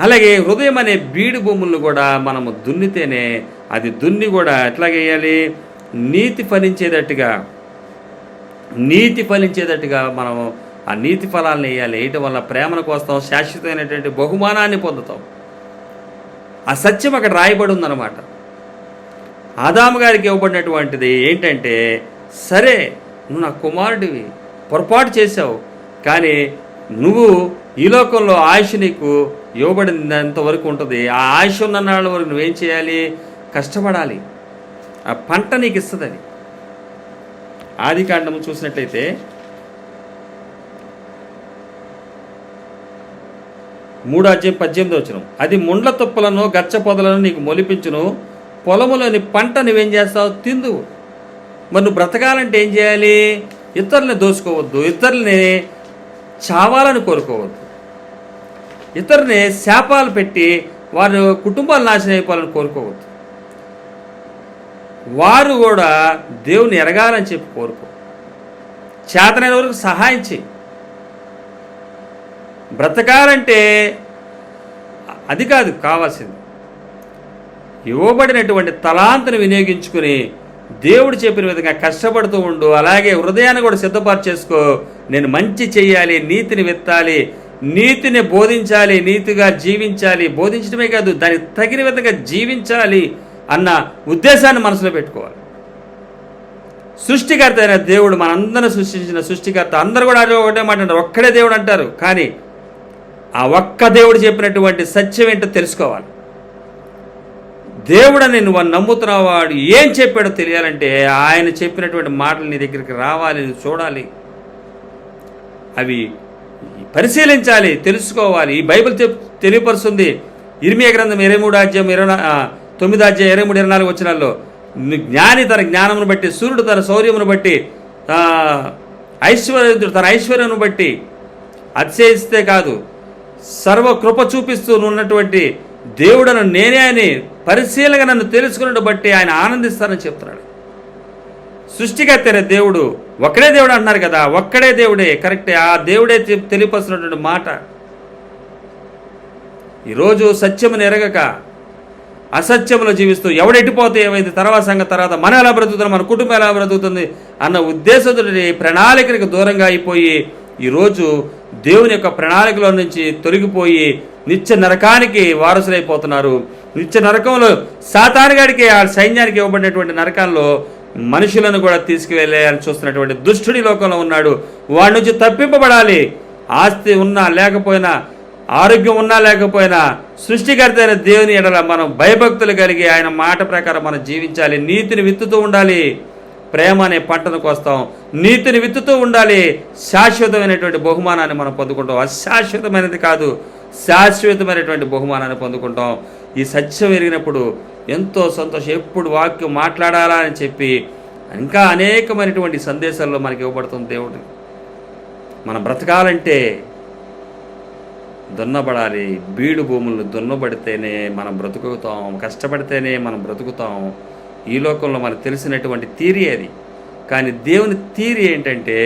అలాగే హృదయం అనే బీడు భూములను కూడా మనము దున్నితేనే, అది దున్ని కూడా ఎట్లాగేయాలి? నీతి ఫలించేటట్టుగా మనము ఆ నీతి ఫలాలను వేయాలి. వేయటం వల్ల ప్రేమను కోస్తాం, శాశ్వతమైనటువంటి బహుమానాన్ని పొందుతాం. ఆ సత్యం అక్కడ రాయబడి ఉందన్నమాట. ఆదాము గారికి ఇవ్వబడినటువంటిది ఏంటంటే, సరే నువ్వు నా కుమారుడివి, పొరపాటు చేశావు, కానీ నువ్వు ఈ లోకంలో ఆయుష్ నీకు ఇవ్వబడినంత వరకు ఉంటుంది. ఆ ఆయుష్ ఉన్న నాళ్ళ వరకు నువ్వేం చేయాలి? కష్టపడాలి. ఆ పంట నీకు ఇస్తుంది. అది ఆదికాండము చూసినట్లయితే 3:18 అది ముండ్ల తుప్పలను గచ్చ పొదలను నీకు మొలిపించును, పొలములోని పంట నువ్వేం చేస్తావు? తిందు. మరి నువ్వు బ్రతకాలంటే ఏం చేయాలి? ఇతరులని దోసుకోవద్దు, ఇతరులని చావాలని కోరుకోవద్దు, ఇతరుని శాపాలు పెట్టి వారు కుటుంబాలు నాశనం అయిపోవాలని కోరుకోవద్దు. వారు కూడా దేవుని ఎరగాలని చెప్పి కోరుకో. చేతనైన వరకు సహాయం చేయి. బ్రతకాలంటే అది కాదు కావాల్సింది, ఇవ్వబడినటువంటి తలాంతుని వినియోగించుకుని దేవుడు చెప్పిన విధంగా కష్టపడుతూ ఉండు. అలాగే హృదయాన్ని కూడా సిద్ధపరచేసుకో. నేను మంచి చెయ్యాలి, నీతిని విత్తాలి, నీతిని బోధించాలి, నీతిగా జీవించాలి. బోధించడమే కాదు, దానికి తగిన విధంగా జీవించాలి అన్న ఉద్దేశాన్ని మనసులో పెట్టుకోవాలి. సృష్టికర్త అయిన దేవుడు, మనందరం సృష్టించిన సృష్టికర్త. అందరూ కూడా అది ఒకటే మాట అంటారు, ఒక్కడే దేవుడు అంటారు. కానీ ఆ ఒక్క దేవుడు చెప్పినటువంటి సత్యం ఏంటో తెలుసుకోవాలి. దేవుడని నువ్వు నమ్ముతున్నావు, వాడు ఏం చెప్పాడో తెలియాలంటే ఆయన చెప్పినటువంటి మాటలు నీ దగ్గరికి రావాలి, నువ్వు చూడాలి, అవి పరిశీలించాలి, తెలుసుకోవాలి. ఈ బైబిల్ తెలియపరుస్తుంది. ఇర్మియా గ్రంథం 9:23-24 జ్ఞాని తన జ్ఞానమును బట్టి, సూర్యుడు తన శౌర్యమును బట్టి, ఐశ్వర్యుడు తన ఐశ్వర్యమును బట్టి అతిశయిస్తే కాదు, సర్వ కృప చూపిస్తూ ఉన్నటువంటి దేవుడను నేనే అని పరిశీలనగా నన్ను తెలుసుకున్నట్టు బట్టి ఆయన ఆనందిస్తానని చెప్తున్నాడు. సృష్టికర్త దేవుడు ఒక్కడే దేవుడు అంటున్నారు కదా, ఒక్కడే దేవుడే, కరెక్టే. ఆ దేవుడే తెలియపరుస్తున్నటువంటి మాట. ఈరోజు సత్యమును ఎరగక అసత్యములో జీవిస్తూ ఎవడెట్టిపోతే ఏమైంది, తర్వాత సంగతి తర్వాత, మనం ఎలా బ్రతుకుతున్నాం, మన కుటుంబం ఎలా బ్రతుకుతుంది అన్న ఉద్దేశంతో ప్రణాళికలకు దూరంగా అయిపోయి ఈరోజు దేవుని యొక్క ప్రణాళికలో నుంచి తొలగిపోయి నిత్య నరకానికి వారసులైపోతున్నారు. నిత్య నరకంలో సాతానుగాడికి, ఆ సైన్యానికి ఇవ్వబడినటువంటి నరకాల్లో మనుషులను కూడా తీసుకువెళ్ళాలని చూస్తున్నటువంటి దుష్టుడి లోకంలో ఉన్నాడు. వాడి నుంచి తప్పింపబడాలి. ఆస్తి ఉన్నా లేకపోయినా, ఆరోగ్యం ఉన్నా లేకపోయినా, సృష్టికర్త అయిన దేవుని ఎడల మనం భయభక్తులు కలిగి ఆయన మాట ప్రకారం మనం జీవించాలి. నీతిని విత్తుతూ ఉండాలి, ప్రేమ అనే పంటను కోస్తాం. నీతిని విత్తుతూ ఉండాలి, శాశ్వతమైనటువంటి బహుమానాన్ని మనం పొందుకుంటాం. అశాశ్వతమైనది కాదు, శాశ్వతమైనటువంటి బహుమానాన్ని పొందుకుంటాం. ఈ సత్యం ఎరిగినప్పుడు ఎంతో సంతోషం. ఎప్పుడు వాక్యం మాట్లాడాలా అని చెప్పి ఇంకా అనేకమైనటువంటి సందేశాల్లో మనకి ఇవ్వబడుతుంది దేవుడు. మనం బ్రతకాలంటే దున్నబడాలి. బీడు భూములను దున్నబడితేనే మనం బ్రతుకుతాం, కష్టపడితేనే మనం బ్రతుకుతాం. ఈ లోకంలో మనకు తెలిసినటువంటి థియరీ అది. కానీ దేవుని థియరీ ఏంటంటే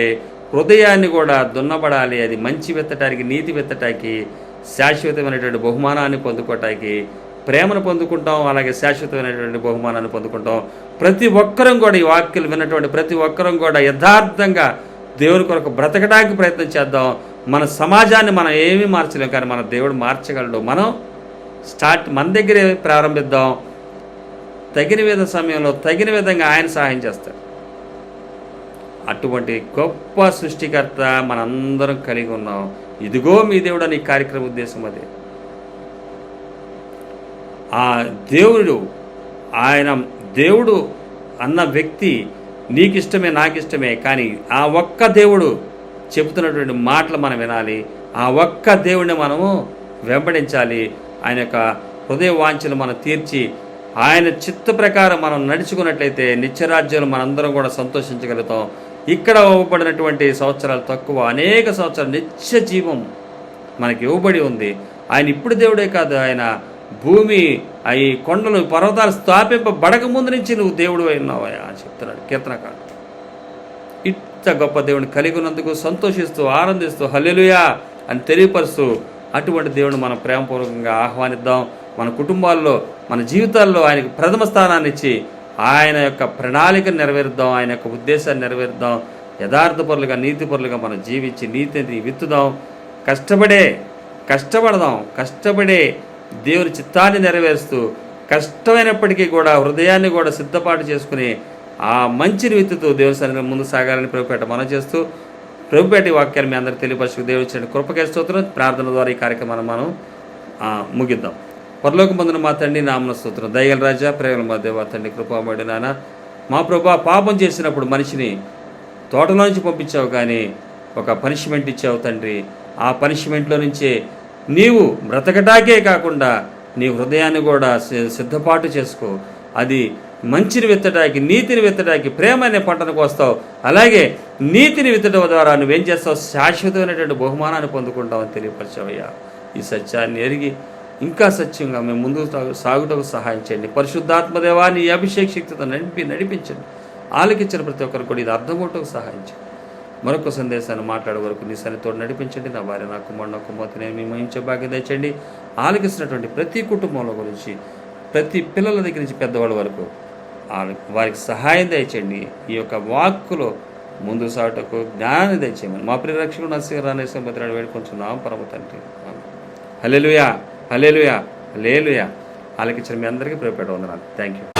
హృదయాన్ని కూడా దున్నబడాలి. అది మంచి విత్తటానికి, నీతి విత్తటానికి, శాశ్వతమైనటువంటి బహుమానాన్ని పొందుకోవటానికి ప్రేమను పొందుకుంటాం. అలాగే శాశ్వతమైనటువంటి బహుమానాన్ని పొందుకుంటాం. ప్రతి ఒక్కరం కూడా, ఈ వాక్యాలు విన్నటువంటి ప్రతి ఒక్కరం కూడా యథార్థంగా దేవుని కొరకు బ్రతకడానికి ప్రయత్నం చేద్దాం. మన సమాజాన్ని మనం ఏమీ మార్చలేం, కానీ మన దేవుడు మార్చగలడు. మనం మన దగ్గరే ప్రారంభిద్దాం. తగిన సమయంలో తగిన విధంగా ఆయన సహాయం చేస్తాడు. అటువంటి గొప్ప సృష్టికర్త మనందరం కలిగి ఉన్నాం. ఇదిగో మీ దేవుడు అని కార్యక్రమ ఉద్దేశం అదే. ఆ దేవుడు అన్న వ్యక్తి నీకిష్టమే నాకిష్టమే, కానీ ఆ ఒక్క దేవుడు చెబుతున్నటువంటి మాటలు మనం వినాలి. ఆ ఒక్క దేవుడిని మనము వెంబడించాలి. ఆయన యొక్క హృదయ వాంఛలు మనం తీర్చి ఆయన చిత్త ప్రకారం మనం నడుచుకున్నట్లయితే నిత్యరాజ్యాలు మనందరం కూడా సంతోషించగలుగుతాం. ఇక్కడ ఇవ్వబడినటువంటి సంవత్సరాలు తక్కువ, అనేక సంవత్సరాలు నిత్య జీవం మనకి ఇవ్వబడి ఉంది. ఆయన ఇప్పుడు దేవుడే కాదు, ఆయన భూమి ఈ కొండలు పర్వతాలు స్థాపింపబడక ముందు నుంచి నువ్వు దేవుడు అయినావా చెప్తున్నాడు కీర్తనకారుడు. ఇంత గొప్ప దేవుడిని కలిగి ఉన్నందుకు సంతోషిస్తూ ఆనందిస్తూ హల్లెలూయా అని తెలియపరుస్తూ అటువంటి దేవుడిని మనం ప్రేమపూర్వకంగా ఆహ్వానిద్దాం. మన కుటుంబాల్లో మన జీవితాల్లో ఆయనకు ప్రథమ స్థానాన్ని ఇచ్చి ఆయన యొక్క ప్రణాళికను నెరవేరుద్దాం, ఆయన యొక్క ఉద్దేశాన్ని నెరవేరుద్దాం. యథార్థపరులుగా నీతిపరులుగా మనం జీవించి నీతిని విత్తుదాం. కష్టపడే దేవుని చిత్తాన్ని నెరవేరుస్తూ కష్టమైనప్పటికీ కూడా హృదయాన్ని కూడా సిద్ధపాటు చేసుకుని ఆ మంచిని విత్తుతూ దేవుని సన్నిధిలో ముందు సాగాలని ప్రభుపేట మనం చేస్తూ ప్రభుపేట వాక్యాన్ని మీ అందరికీ తెలియపరచు దేవుడు ఇచ్చిన కృపకే స్తోత్రం. ప్రార్థన ద్వారా ఈ కార్యక్రమాన్ని మనం ముగిద్దాం. పరలోకమందున మా తండ్రి నామన స్తోత్రం. దయగల రాజా, ప్రేమల మా దేవా తండ్రి, కృపామయుడు నాన్న, మా ప్రభా పాపం చేసినప్పుడు మనిషిని తోటలో నుంచి పంపించావు, కానీ ఒక పనిష్మెంట్ ఇచ్చావు తండ్రి. ఆ పనిష్మెంట్లో నుంచే నీవు బ్రతకటాకే కాకుండా నీ హృదయాన్ని కూడా సిద్ధపాటు చేసుకో. అది మంచిని విత్తడానికి, నీతిని విత్తడానికి, ప్రేమ అనే పంటను కోస్తావు. అలాగే నీతిని విత్తడం ద్వారా నువ్వేం చేస్తావు? శాశ్వతమైనటువంటి బహుమానాన్ని పొందుకుంటావని తెలియపరిచావయ్యా. ఈ సత్యాన్ని ఎరిగి ఇంకా సత్యంగా మేము ముందుకు సాగుటకు సహాయం చేయండి. పరిశుద్ధాత్మదేవా నీ అభిషేక శక్తితో నడిపించండి. ఆలకించిన ప్రతి ఒక్కరు కూడా ఇది అర్థమవుటకు సహాయం చేయండి. మరొక సందేశాన్ని మాట్లాడే వరకు నీ సన్నిధితో నడిపించండి. నా భార్య, నా కుమారుడు, నా కుమార్తె నేను మీ మహించే భాగ్యం తెచ్చండి. ఆలకిస్తున్నటువంటి ప్రతి కుటుంబంలో గురించి, ప్రతి పిల్లల దగ్గర నుంచి పెద్దవాళ్ళ వరకు వారికి సహాయం దయచేయండి. ఈ యొక్క వాక్కులో ముందు సాగుటకు జ్ఞానాన్ని దయచేయమని మా ప్రియ రక్షకుడు నరసింహరావు వేడుకొంచున్నాం పరమ తండ్రి. హల్లెలూయా, హల్లెలూయా, హల్లెలూయా. ఆలకించిన మీ అందరికీ ప్రేమపేట వందనాలు. Thank you.